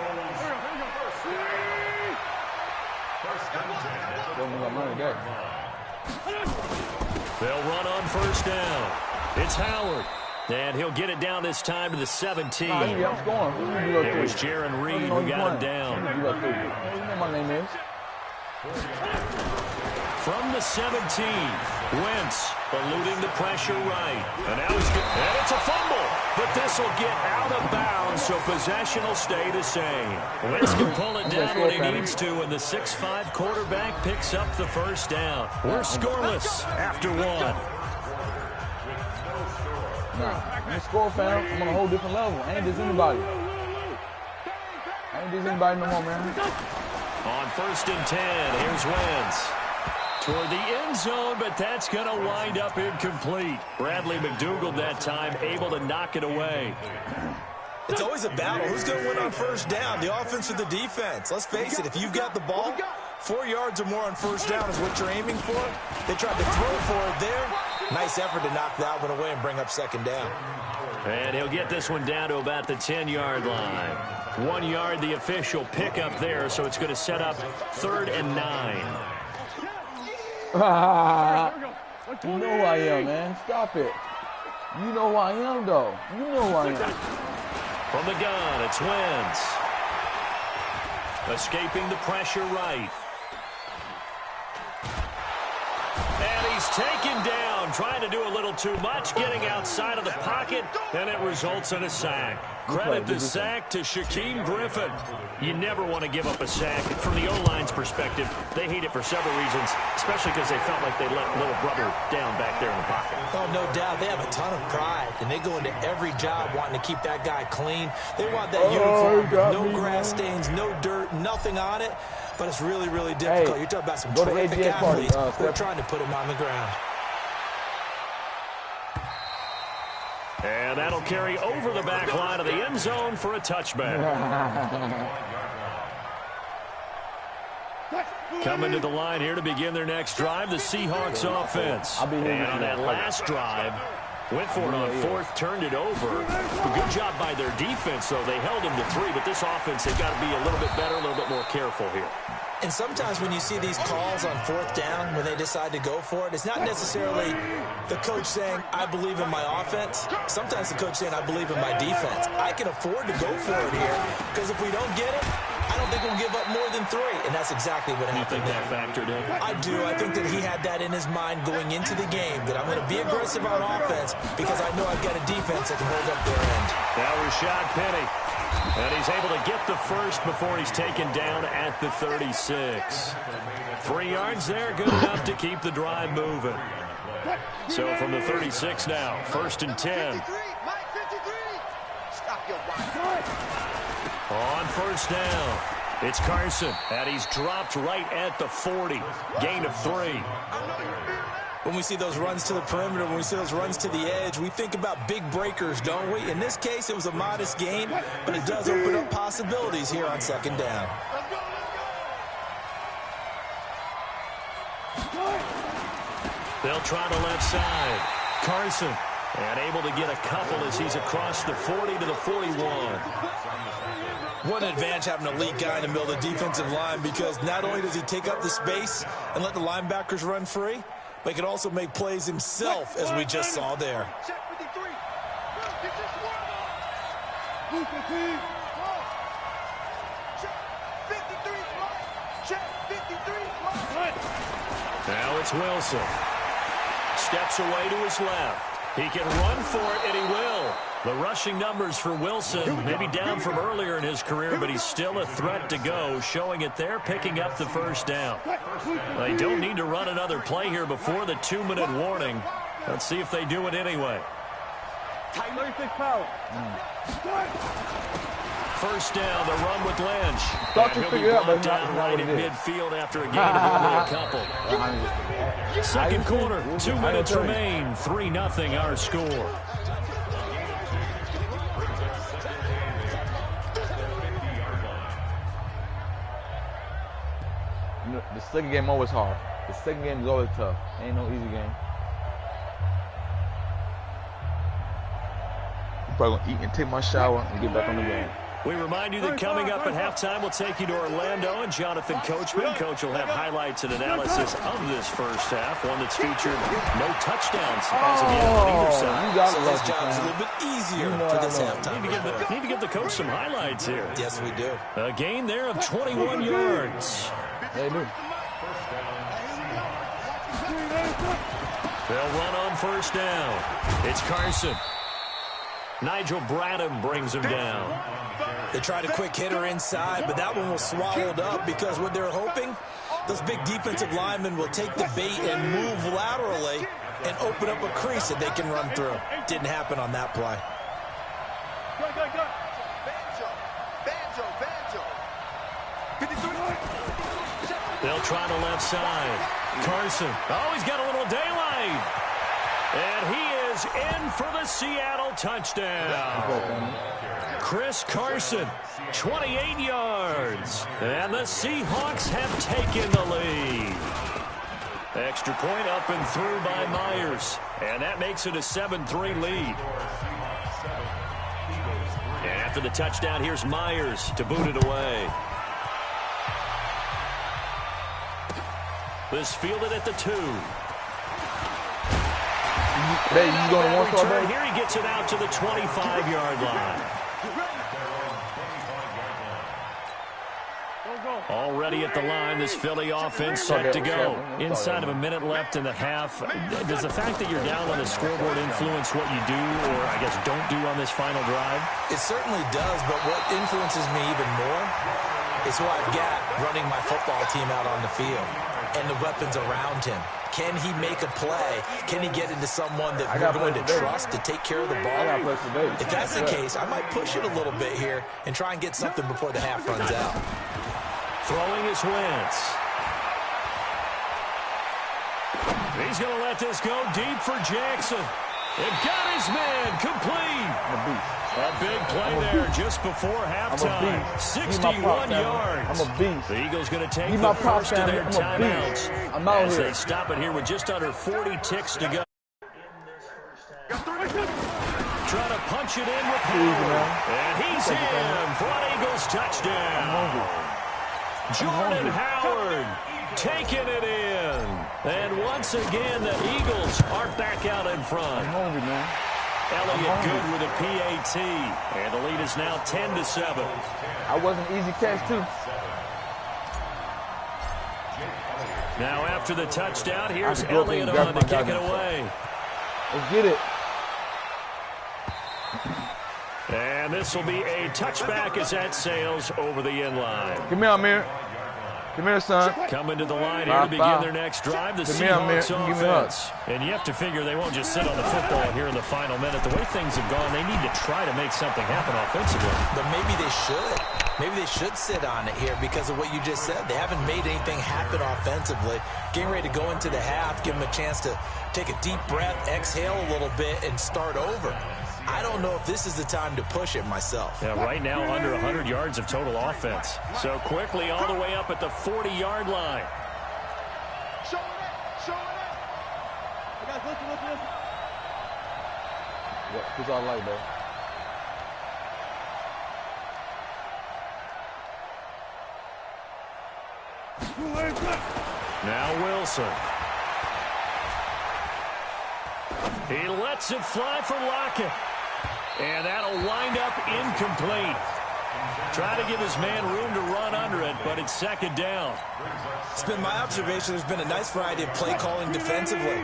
They'll run on first down. It's Howard. And he'll get it down this time to the 17. It was Jaron Reed who got him down. My name is. From the 17, Wentz eluding the pressure right. And now he's good. And it's a fumble. But this will get out of bounds, so possession will stay the same. Wentz can pull it down when he needs to, and the 6'5" quarterback picks up the first down. We're scoreless after 1. Nah, I'm a score fan. I'm on a whole different level. I ain't just anybody. No more, man. On 1st and 10, here's Wentz. Toward the end zone, but that's going to wind up incomplete. Bradley McDougald that time able to knock it away. It's always a battle. Who's going to win on first down, the offense or the defense? Let's face it, if you've got the ball, 4 yards or more on first down is what you're aiming for. They tried to throw for it there. Nice effort to knock that one away and bring up second down. And he'll get this one down to about the 10-yard line. 1 yard, the official pickup there, so it's going to set up 3rd and 9. You know who I am, man. Stop it. You know who I am, though. You know who I am. From the gun, it's Wentz. Escaping the pressure right. And he's taken down, trying to do a little too much, getting outside of the pocket, and it results in a sack. Credit the sack to Shaquem Griffin. You never want to give up a sack. From the O-line's perspective, they hate it for several reasons, especially because they felt like they let little brother down back there in the pocket. Oh, no doubt. They have a ton of pride, and they go into every job wanting to keep that guy clean. They want that uniform with no grass stains, no dirt, nothing on it. But it's really, really difficult. Hey, you're talking about some terrific athletes who are trying to put him on the ground. And that'll carry over the back line of the end zone for a touchback. Coming to the line here to begin their next drive, the Seahawks offense. And on that last drive, went for it on 4th, turned it over. A good job by their defense, though. They held them to 3, but this offense, they've got to be a little bit better, a little bit more careful here. And sometimes when you see these calls on 4th down, when they decide to go for it, it's not necessarily the coach saying, I believe in my offense. Sometimes the coach saying, I believe in my defense. I can afford to go for it here, because if we don't get it, I don't think we'll give up more than 3. And that's exactly what happened. You think that factored in? I do. I think that he had that in his mind going into the game, that I'm going to be aggressive on offense because I know I've got a defense that can hold up their end. That was Rashad Penny. And he's able to get the first before he's taken down at the 36. 3 yards there, good enough to keep the drive moving. So from the 36 now, 1st and 10. On 1st down, it's Carson, and he's dropped right at the 40. Gain of 3. When we see those runs to the perimeter, when we see those runs to the edge, we think about big breakers, don't we? In this case, it was a modest gain, but it does open up possibilities here on 2nd down. They'll try the left side. Carson, and able to get a couple as he's across the 40 to the 41. What an advantage having an elite guy in the middle of the defensive line, because not only does he take up the space and let the linebackers run free, but he can also make plays himself, as we just saw there. Now it's Wilson. Steps away to his left. He can run for it, and he will. The rushing numbers for Wilson maybe down from earlier in his career, but he's still a threat to go, showing it there, picking up the 1st down. They don't need to run another play here before the 2-minute warning. Let's see if they do it anyway. 1st down, the run with Lynch. Thought you figured out, but down right in midfield after a gain of only a couple. 2nd quarter, 2 minutes remain. 3-0 our score. The 2nd game always hard. The 2nd game is always tough. Ain't no easy game. I'm probably gonna eat and take my shower and get back on the game. We remind you that coming up at halftime, we'll take you to Orlando, and Jonathan Coachman. Coach will have highlights and analysis of this 1st half, one that's featured no touchdowns as of yet on either side. So this job's a little bit easier for this halftime. Need to give the coach some highlights here. Yes, we do. A gain there of 21 yards. They do. They'll run on 1st down. It's Carson. Nigel Bradham brings him down. They tried a quick hitter inside, but that one was swallowed up because what they're hoping, those big defensive linemen will take the bait and move laterally and open up a crease that they can run through. Didn't happen on that play. They'll try the left side. Carson. Oh, he's got a little daylight. And he is in for the Seattle touchdown. Chris Carson, 28 yards. And the Seahawks have taken the lead. Extra point up and through by Myers. And that makes it a 7-3 lead. And after the touchdown, here's Myers to boot it away. This fielded at the 2. Hey, you going to one shot, baby? Here he gets it out to the 25-yard line. Already at the line, this Philly offense set to go. Inside of a minute left in the half. Does the fact that you're down on the scoreboard influence what you do, or I guess don't do on this final drive? It certainly does, but what influences me even more is who I've got running my football team out on the field and the weapons around him. Can he make a play? Can he get into someone that we're going to trust to take care of the ball? If that's the case, I might push it a little bit here and try and get something before the half runs out. Throwing his Wentz. He's going to let this go deep for Jackson. It got his man complete. A big play there just before halftime. 61 yards. I'm a beast. The Eagles going to take the first of their timeouts as they stop it here with just under 40 ticks to go. Trying to punch it in with Howard. And he's in for an Eagles touchdown. Jordan Howard taking it in. And once again, the Eagles are back out in front. I'm hungry, man. Elliott good with a PAT. And the lead is now 10-7. I was an easy catch, too. Now after the touchdown, here's Elliott on to kick it away. Let's get it. And this will be a touchback as that sails over the inline. Come here, Amir. Come here, son. Coming to the line here to begin their next drive, the Seahawks offense. And you have to figure they won't just sit on the football here in the final minute. The way things have gone, they need to try to make something happen offensively. But maybe they should. Maybe they should sit on it here because of what you just said. They haven't made anything happen offensively. Getting ready to go into the half, give them a chance to take a deep breath, exhale a little bit, and start over. I don't know if this is the time to push it myself. Yeah, right now under 100 yards of total offense. So quickly all the way up at the 40-yard line. Show it up. Show it up. Guys, listen. What's all like, bro? Now Wilson. He lets it fly for Lockett. And that'll wind up incomplete. Try to give his man room to run under it, but it's second down. It's been my observation there's been a nice variety of play calling defensively.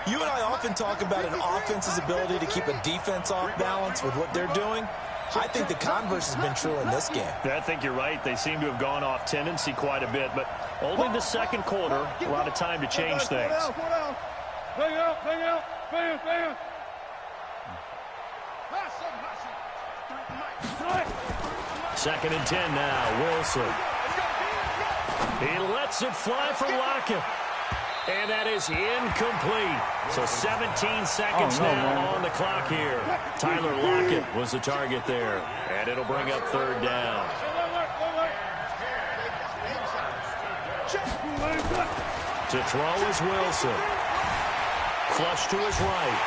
You and I often talk about an offense's ability to keep a defense off balance with what they're doing. I think the converse has been true in this game. I think you're right. They seem to have gone off tendency quite a bit, but only the second quarter, a lot of time to change things. Bang out. Second and 10 now, Wilson. He lets it fly for Lockett. And that is incomplete. So 17 seconds now on the clock here. Tyler Lockett was the target there. And it'll bring up third down. To throw is Wilson. Flush to his right.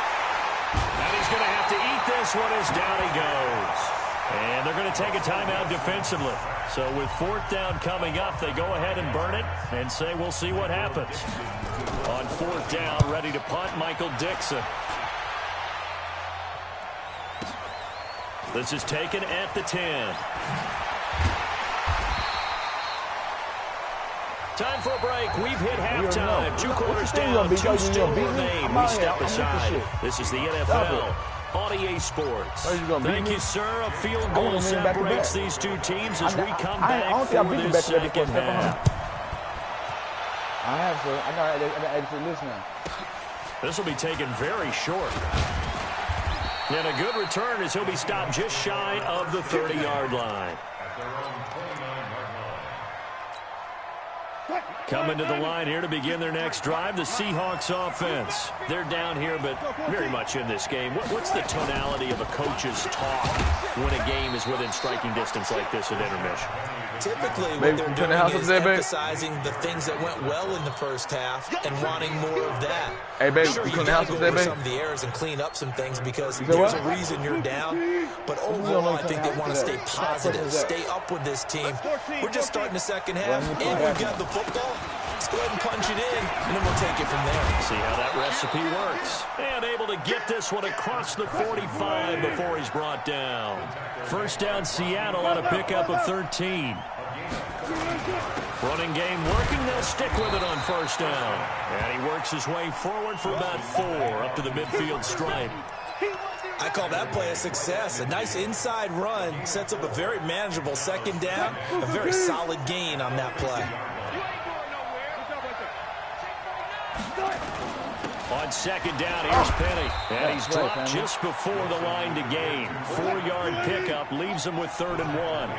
And he's going to have to eat this one as down he goes. And they're going to take a timeout defensively. So with fourth down coming up, they go ahead and burn it and say we'll see what happens. On fourth down, ready to punt, Michael Dixon. This is taken at the 10. Time for a break. We've hit halftime. 2 quarters down, 2 still remain. We step aside. This is the NFL on EA Sports. Thank you, sir. A field goal separates these two teams as we come back for this second half. I have, sir. I got actually listen now. This will be taken very short. And a good return as he'll be stopped just shy of the 30-yard line. Coming to the line here to begin their next drive, the Seahawks offense. They're down here, but very much in this game. What's the tonality of a coach's talk when a game is within striking distance like this at intermission? Typically, what they're doing is emphasizing the things that went well in the first half and wanting more of that. Hey, babe, sure, you got to go over some of the errors and clean up some things because there's a reason you're down. But overall, I think they want to stay positive, stay up with this team. We're just starting the second half, and we've got the football. Let's go ahead and punch it in, and then we'll take it from there. See how that recipe works. And able to get this one across the 45 before he's brought down. First down, Seattle on a pickup of 13. Running game working. They'll stick with it on first down. And he works his way forward for about 4 up to the midfield stripe. I call that play a success. A nice inside run sets up a very manageable second down. A very solid gain on that play. On second down, here's Penny. And he's dropped just before the line to gain. 4-yard pickup leaves him with 3rd and 1.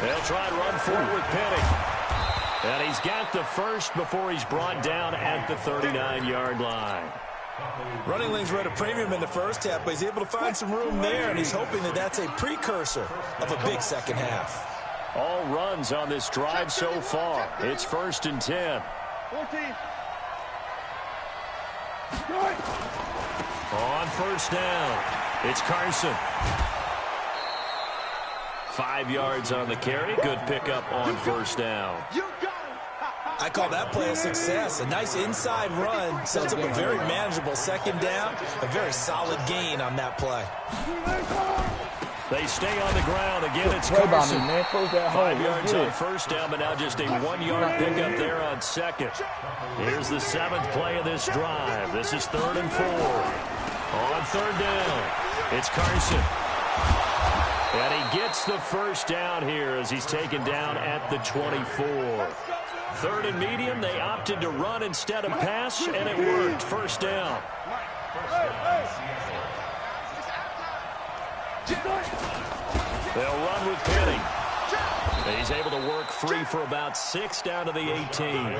They'll try and run forward with Penny. And he's got the first before he's brought down at the 39-yard line. Running lanes were at a premium in the first half, but he's able to find some room there, and he's hoping that that's a precursor of a big second half. All runs on this drive so far. It's 1st and 10. 14. On first down, it's Carson. 5 yards on the carry. Good pickup on first down. I call that play a success. A nice inside run sets up a very manageable second down. A very solid gain on that play. They stay on the ground. Again, it's Carson. 5 yards on first down, but now just a 1-yard pickup there on second. Here's the 7th play of this drive. This is 3rd and 4. On third down, it's Carson. And he gets the first down here as he's taken down at the 24. Third and medium, they opted to run instead of pass, and it worked. First down. They'll run with Penny. He's able to work free for about 6 down to the 18. We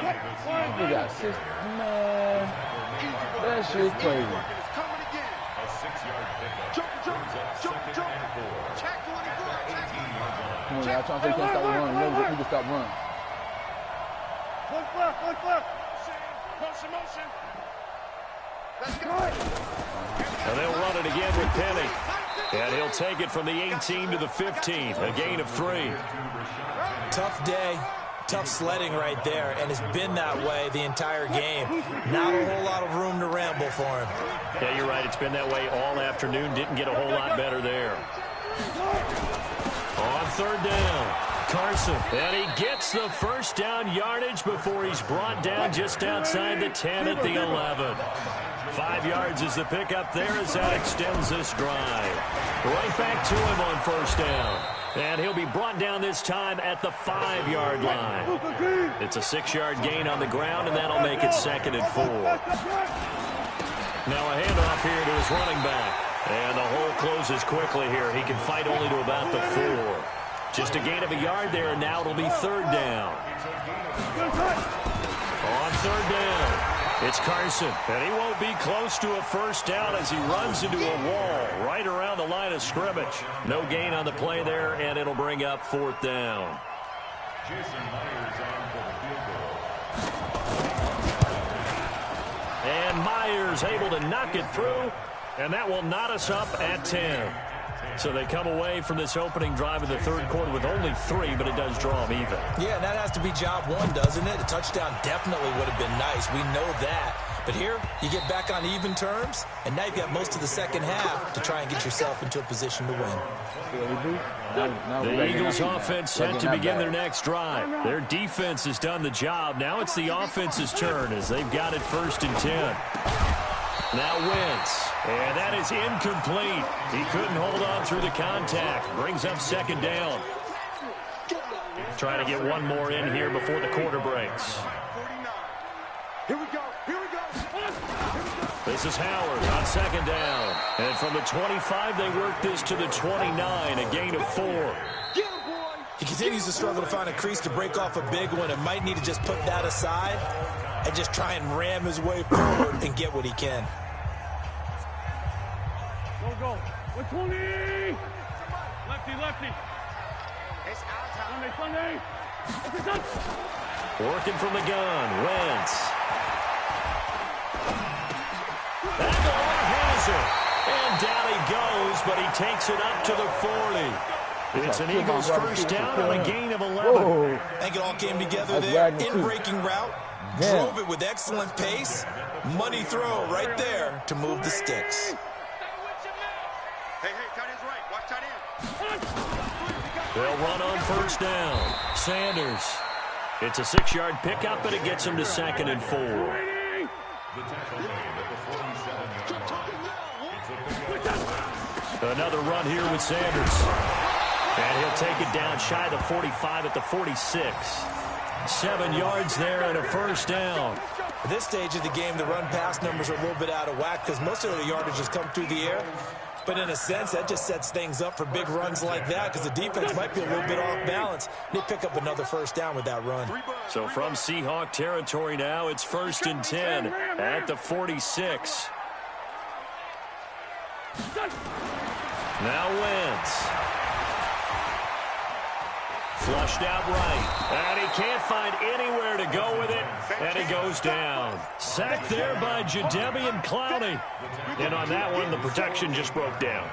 got 6. Man, that shit's crazy. A 6-yard pickup. Come on, y'all trying to say you can't stop running. You can stop running. One flip. Motion. Let's go. And they'll run it again with Penny. And he'll take it from the 18 to the 15. A gain of 3. Tough day, tough sledding right there, and it's been that way the entire game. Not a whole lot of room to ramble for him. Yeah, you're right. It's been that way all afternoon. Didn't get a whole lot better there. On third down, Carson. And he gets the first down yardage before he's brought down just outside the 10 at the 11. 5 yards is the pickup there as that extends this drive. Right back to him on first down. And he'll be brought down this time at the 5-yard line. It's a 6-yard gain on the ground, and that'll make it 2nd and 4. Now a handoff here to his running back. And the hole closes quickly here. He can fight only to about the 4. Just a gain of a yard there, and now it'll be third down. On third down, it's Carson. And he won't be close to a first down as he runs into a wall right around the line of scrimmage. No gain on the play there, and it'll bring up 4th down. Jason Myers on for the field goal. And Myers able to knock it through, and that will knot us up at 10. So they come away from this opening drive in the third quarter with only 3, but it does draw them even. Yeah, and that has to be job 1, doesn't it? A touchdown definitely would have been nice. We know that. But here, you get back on even terms, and now you've got most of the second half to try and get yourself into a position to win. The Eagles' offense set to begin their next drive. Their defense has done the job. Now it's the offense's turn as they've got it 1st and 10. Now Wentz, and that is incomplete. He couldn't hold on through the contact. Brings up 2nd down. Trying to get one more in here before the quarter breaks. Here we go. This is Howard on 2nd down. And from the 25, they work this to the 29, a gain of 4. He continues to struggle to find a crease to break off a big one and might need to just put that aside and just try and ram his way forward and get what he can. Go. 120. Lefty. It's out time. Sunday. Working from the gun, Wentz. Aguilar has it. And down he goes, but he takes it up to the 40. It's an Eagles first down on a gain of 11. I think it all came together there. In-breaking route. Drove it with excellent pace. Money throw right there to move the sticks. Hey, tight end's right. Watch tight end. They'll run on first down. Sanders. It's a 6-yard pickup, but it gets him to 2nd and 4. The tackle made at the 47-yard line. Another run here with Sanders. And he'll take it down shy of the 45 at the 46. 7 yards there and a first down. At this stage of the game, the run-pass numbers are a little bit out of whack because most of the yardage has come through the air. But in a sense, that just sets things up for big runs like that because the defense might be a little bit off balance. They pick up another first down with that run. So from Seahawk territory now, it's 1st and 10 at the 46. Now Wentz. Flushed out right. And he can't find anywhere to go with it. And he goes down. Sacked there by Jadeveon Clowney. And on that one, the protection just broke down.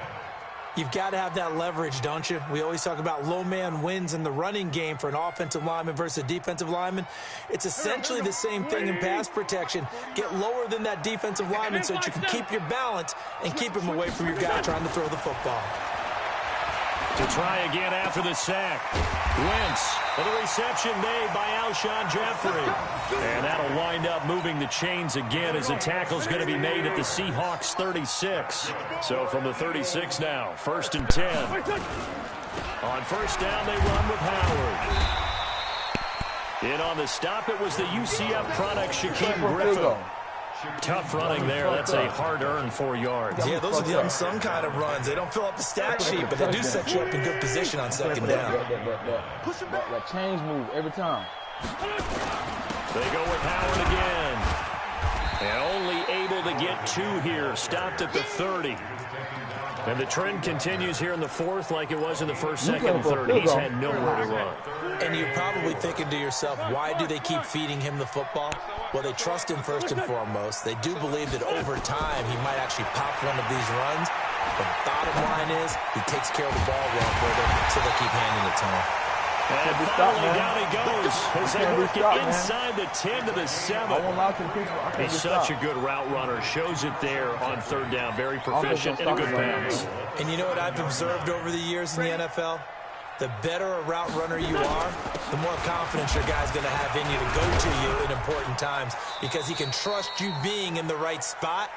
You've got to have that leverage, don't you? We always talk about low man wins in the running game for an offensive lineman versus a defensive lineman. It's essentially the same thing in pass protection. Get lower than that defensive lineman so that you can keep your balance and keep him away from your guy trying to throw the football. To try again after the sack. Wentz, and the reception made by Alshon Jeffrey. And that'll wind up moving the chains again as the tackle's going to be made at the Seahawks 36. So from the 36 now, 1st and 10. On first down, they run with Howard. In on the stop, it was the UCF product, Shaquem Griffin. Tough running there. That's a hard-earned 4 yards. Yeah, those are the unsung kind of runs. They don't fill up the stat sheet, but they do set you up in good position on 2nd down. That change move every time. They go with Howard again. And only able to get 2 here. Stopped at the 30. And the trend continues here in the 4th like it was in the 1st, 2nd, and 3rd. He's had nowhere to run. And you're probably thinking to yourself, why do they keep feeding him the football? Well, they trust him first and foremost. They do believe that over time he might actually pop one of these runs. The bottom line is he takes care of the ball well for them, so they keep handing it to him. And finally down he goes as they work it inside the 10 to the 7. He's such a good route runner. Shows it there on 3rd down. Very proficient and a good bounce. And you know what I've observed over the years in the NFL? The better a route runner you are, the more confidence your guy's going to have in you to go to you in important times because he can trust you being in the right spot,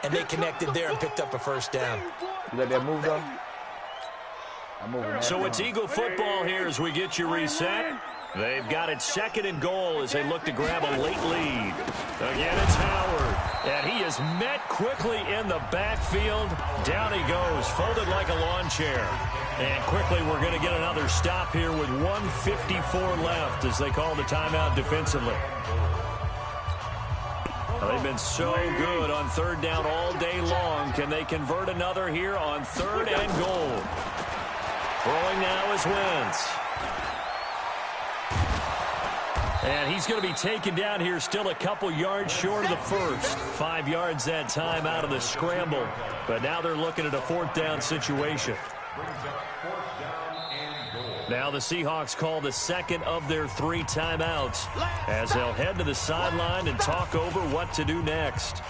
and they connected there and picked up a 1st down. You let that move, though? So it's Eagle football here as we get you reset. They've got it 2nd and goal as they look to grab a late lead. Again, it's Howard. And he is met quickly in the backfield. Down he goes, folded like a lawn chair. And quickly we're going to get another stop here with 1:54 left as they call the timeout defensively. They've been so good on 3rd down all day long. Can they convert another here on 3rd and goal? Throwing now is Wentz. And he's going to be taken down here still a couple yards short of the 1st. 5 yards that time out of the scramble. But now they're looking at a 4th down situation. Now the Seahawks call the 2nd of their 3 timeouts as they'll head to the sideline and talk over what to do next.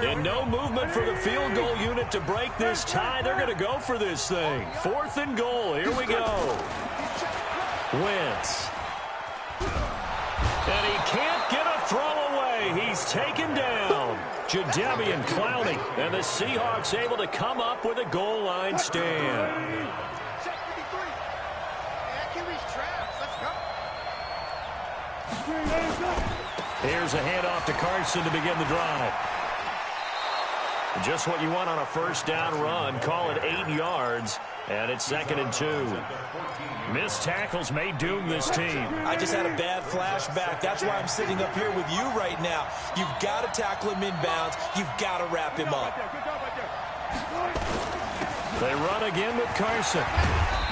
And no movement for the field goal unit to break this tie. They're going to go for this thing. 4th and goal. Here we go. Wentz. And he can't get a throw away. He's taken down. Jadeveon Clowney. And the Seahawks able to come up with a goal line stand. Here's a handoff to Carson to begin the drive. Just what you want on a 1st down run. Call it 8 yards, and it's 2nd and 2. Missed tackles may doom this team. I just had a bad flashback. That's why I'm sitting up here with you right now. You've got to tackle him inbounds. You've got to wrap him up. They run again with Carson.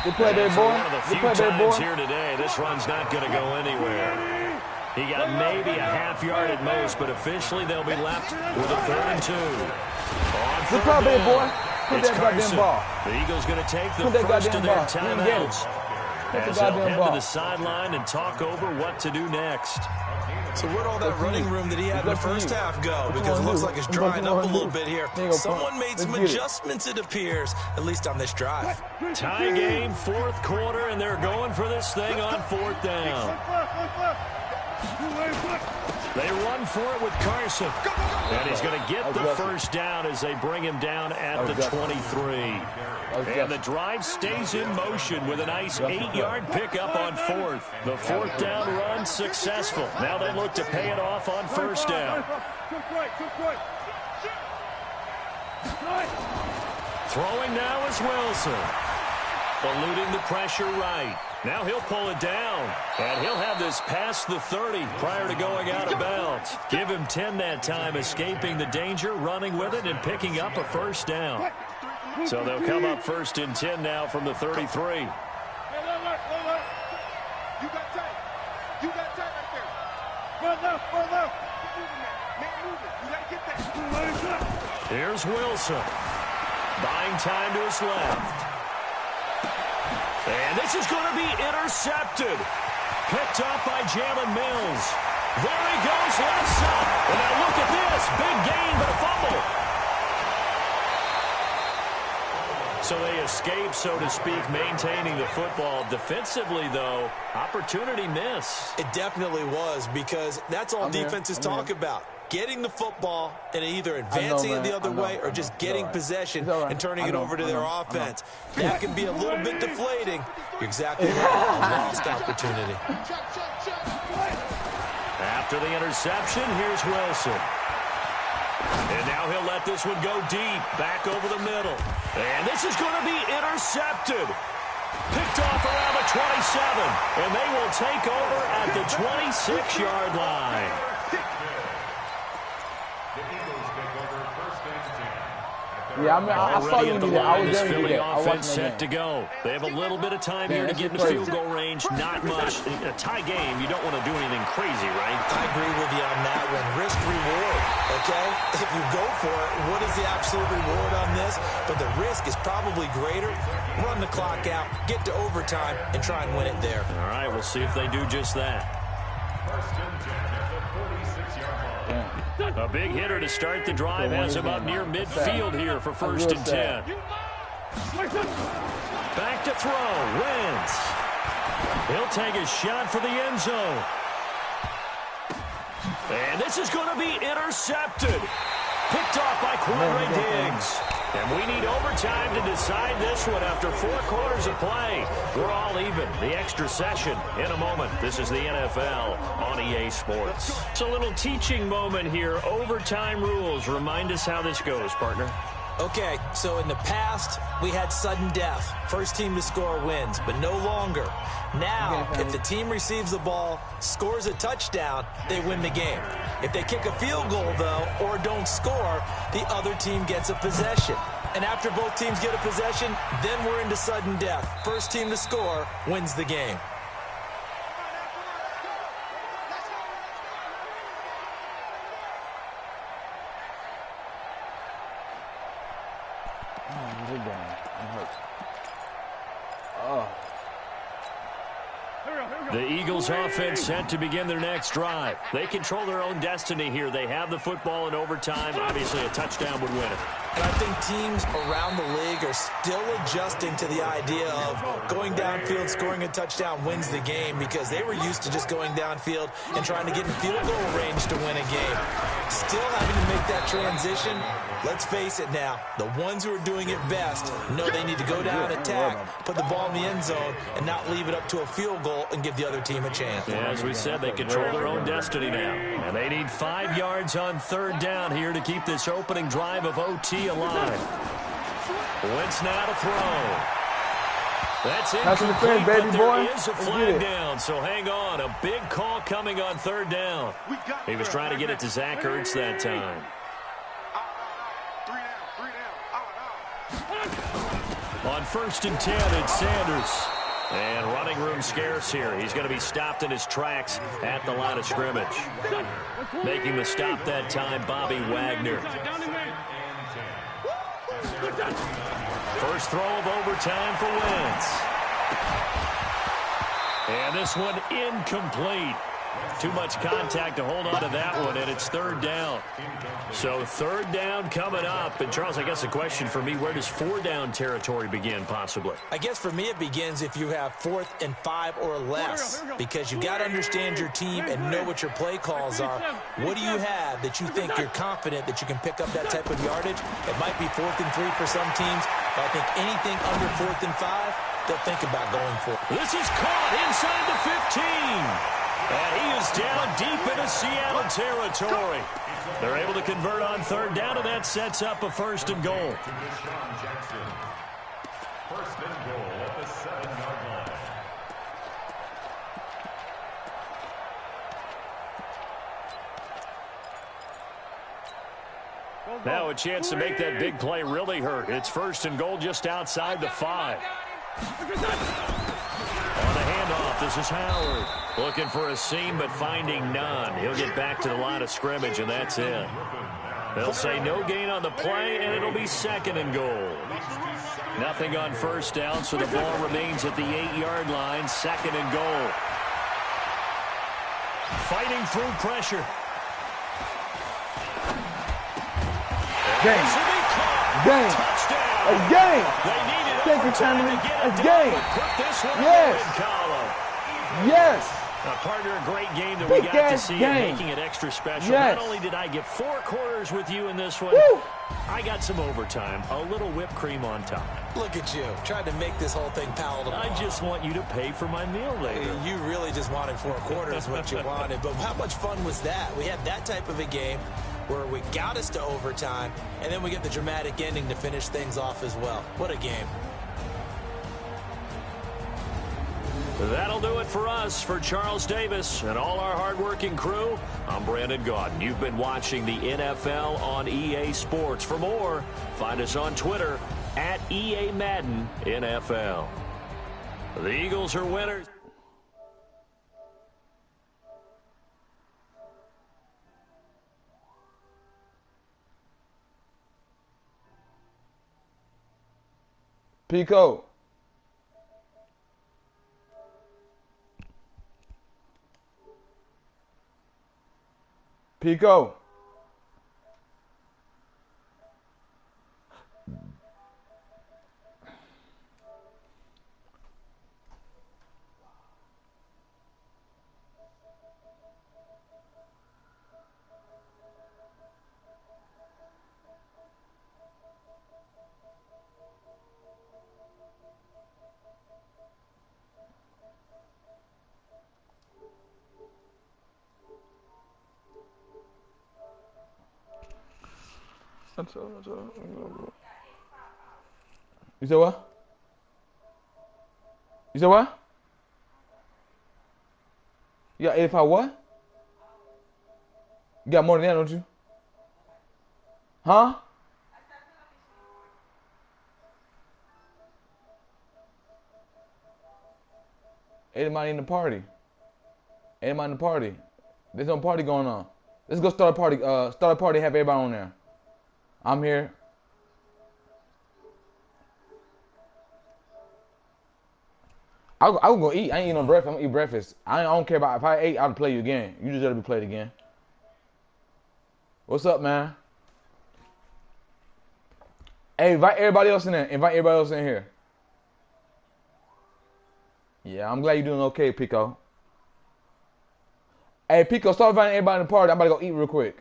Good play there, boy. One of the few times here today, this run's not going to go anywhere. He got maybe a half yard at most, but officially they'll be left with a 3rd and 2. Good play there, boy. Put It's that goddamn ball. The Eagles going to take the Put that 1st of their goddamn ball. timeouts as they'll head ball. to the sideline and talk over what to do next. So where'd all that running room that he had in the 1st half go? Because it looks like it's drying up a little bit here. Someone made some adjustments, it appears, at least on this drive. Tie game, 4th quarter, and they're going for this thing on 4th down. They run for it with Carson. And he's going to get the 1st down as they bring him down at the 23. And the drive stays in motion with a nice 8-yard pickup on 4th. The 4th down run successful. Now they look to pay it off on 1st down. Throwing now is Wilson. Eluding the pressure right. Now he'll pull it down. And he'll have this past the 30 prior to going out of bounds. Give him 10 that time, escaping the danger, running with it, and picking up a 1st down. So they'll come up 1st and 10 now from the 33. You got tight. You got tight right there. Run left, run left. Man moving. You got to get that. Here's Wilson. Buying time to his left. And this is going to be intercepted. Picked up by Jalen Mills. There he goes, left side. And now look at this. Big gain, but a fumble. So they escape, so to speak, maintaining the football. Defensively, though, opportunity miss. It definitely was, because that's all defenses talk about. Getting the football and either advancing it the other way or just getting possession and turning it over to their offense. That can be a little bit deflating. You're exactly right. A lost opportunity. After the interception, here's Wilson. And now he'll let this one go deep, back over the middle. And this is going to be intercepted. Picked off around the 27, and they will take over at the 26-yard line. Yeah, I mean, I saw you do that. I was there to do that. Offense set to go. They have a little bit of time here to get into field goal range. Not much. In a tie game, you don't want to do anything crazy, right? I agree with you on that one. Risk reward, okay? If you go for it, what is the absolute reward on this? But the risk is probably greater. Run the clock out, get to overtime, and try and win it there. All right, we'll see if they do just that. First and 10 at the 46-yard line. A big hitter to start the drive has him up near midfield here for first and 10. Back to throw. Wentz. He'll take a shot for the end zone. And this is going to be intercepted. Picked off by Quandre Diggs. And we need overtime to decide this one after 4 quarters of play. We're all even. The extra session in a moment. This is the NFL on EA Sports. It's a little teaching moment here. Overtime rules. Remind us how this goes, partner. Okay, so in the past, we had sudden death. First team to score wins, but no longer. Now, if the team receives the ball, scores a touchdown, they win the game. If they kick a field goal, though, or don't score, the other team gets a possession. And after both teams get a possession, then we're into sudden death. First team to score wins the game. The Eagles offense set to begin their next drive. They control their own destiny here. They have the football in overtime. Obviously, a touchdown would win it. And I think teams around the league are still adjusting to the idea of going downfield, scoring a touchdown wins the game, because they were used to just going downfield and trying to get in field goal range to win a game. Still having to make that transition. Let's face it now, the ones who are doing it best know they need to go down, attack, put the ball in the end zone, and not leave it up to a field goal and give the other team a chance. Yeah, as we said, they control their own destiny now. And they need 5 yards on third down here to keep this opening drive of OT alive. Wentz now to throw. That's incomplete, but there is a flag down, so hang on. A big call coming on third down. He was trying to get it to Zach Ertz that time. On first and 10, it's Sanders. And running room scarce here. He's going to be stopped in his tracks at the line of scrimmage. Making the stop that time, Bobby Wagner. First throw of overtime for Wentz. And this one incomplete. Too much contact to hold on to that one, and it's third down. So third down coming up. And, Charles, I guess the question for me, where does 4 down territory begin, possibly? I guess for me it begins if you have 4th and 5 or less, because you got to understand your team and know what your play calls are. What do you have that you think you're confident that you can pick up that type of yardage? It might be 4th and 3 for some teams, but I think anything under 4th and 5, they'll think about going for it. This is caught inside the 15. And he is down deep into Seattle territory. They're able to convert on third down, and that sets up a first and goal. First and goal at the 7-yard line. Now a chance to make that big play really hurt. It's first and goal just outside the 5. On the handoff, this is Howard. Looking for a seam, but finding none. He'll get back to the line of scrimmage, and that's it. They'll say no gain on the play, and it'll be second and goal. Nothing on first down, so the ball remains at the 8-yard line, second and goal. Fighting through pressure. Game. Touchdown. That's game. They needed Thank you, overtime Tammy. to get it That's done, game. but put this one Yes. in the column. Yes. Partner, a great game that we Big got to ass see, game. and making it extra special. Yes. Not only did I get 4 quarters with you in this one, Woo. I got some overtime, a little whipped cream on top. Look at you, trying to make this whole thing palatable. I just want you to pay for my meal later. You really just wanted 4 quarters, what you wanted. But how much fun was that? We had that type of a game where we got us to overtime, and then we get the dramatic ending to finish things off as well. What a game. That'll do it for us. For Charles Davis and all our hardworking crew, I'm Brandon Gaudin. You've been watching the NFL on EA Sports. For more, find us on Twitter at EA Madden NFL. The Eagles are winners. Pico. Pico. You said what? You said what? You got 85 what? You got more than that, don't you? Huh? Anybody in the party? Anybody in the party? There's no party going on. Let's go start a party. Start a party. Have everybody on there. I'm here. I'm gonna eat. I ain't eating no breakfast. I'm gonna eat breakfast. I don't care about if I ate. I'll play you again. You deserve to be played again. What's up, man? Hey, invite everybody else in there. Invite everybody else in here. Yeah, I'm glad you're doing okay, Pico. Hey, Pico, start inviting everybody in the party. I'm about to go eat real quick.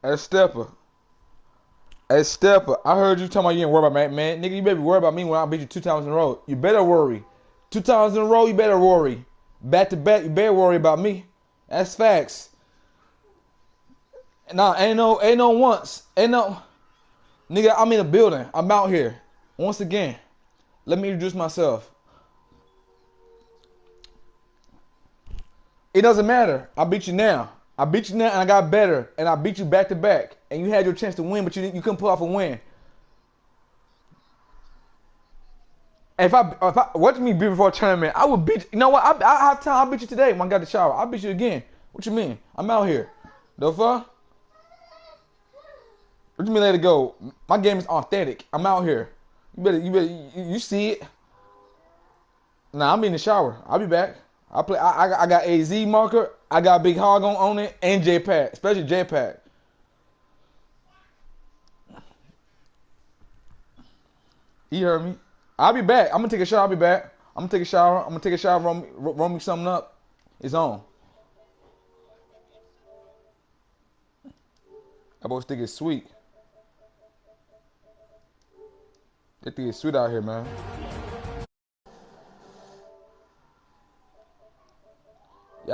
Hey, Stepper. Hey, Stepper. I heard you talking about you didn't worry about me, man. Nigga, you better be worried about me when I beat you 2 times in a row. You better worry. 2 times in a row, you better worry. Back to back, you better worry about me. That's facts. Nah, ain't no once. Ain't no. Nigga, I'm in the building. I'm out here. Once again, let me introduce myself. It doesn't matter. I beat you now. I beat you now and I got better. And I beat you back to back. And you had your chance to win, but you couldn't pull off a win. And if I watch me beat before a tournament, I would beat you. You know what? I have time. I'll beat you today when I got the shower. I'll beat you again. What you mean? I'm out here. The fuck? What you mean let it go? My game is authentic. I'm out here. You see it. Nah, I'm in the shower. I'll be back. I got AZ marker. I got Big Hog on it and J-Pack, especially J-Pack. You heard me. I'll be back. I'm gonna take a shower. I'll be back. I'm gonna take a shower. I'm gonna take a shower. Roll me something up. It's on. That boy think it's sweet. That thing is sweet out here, man.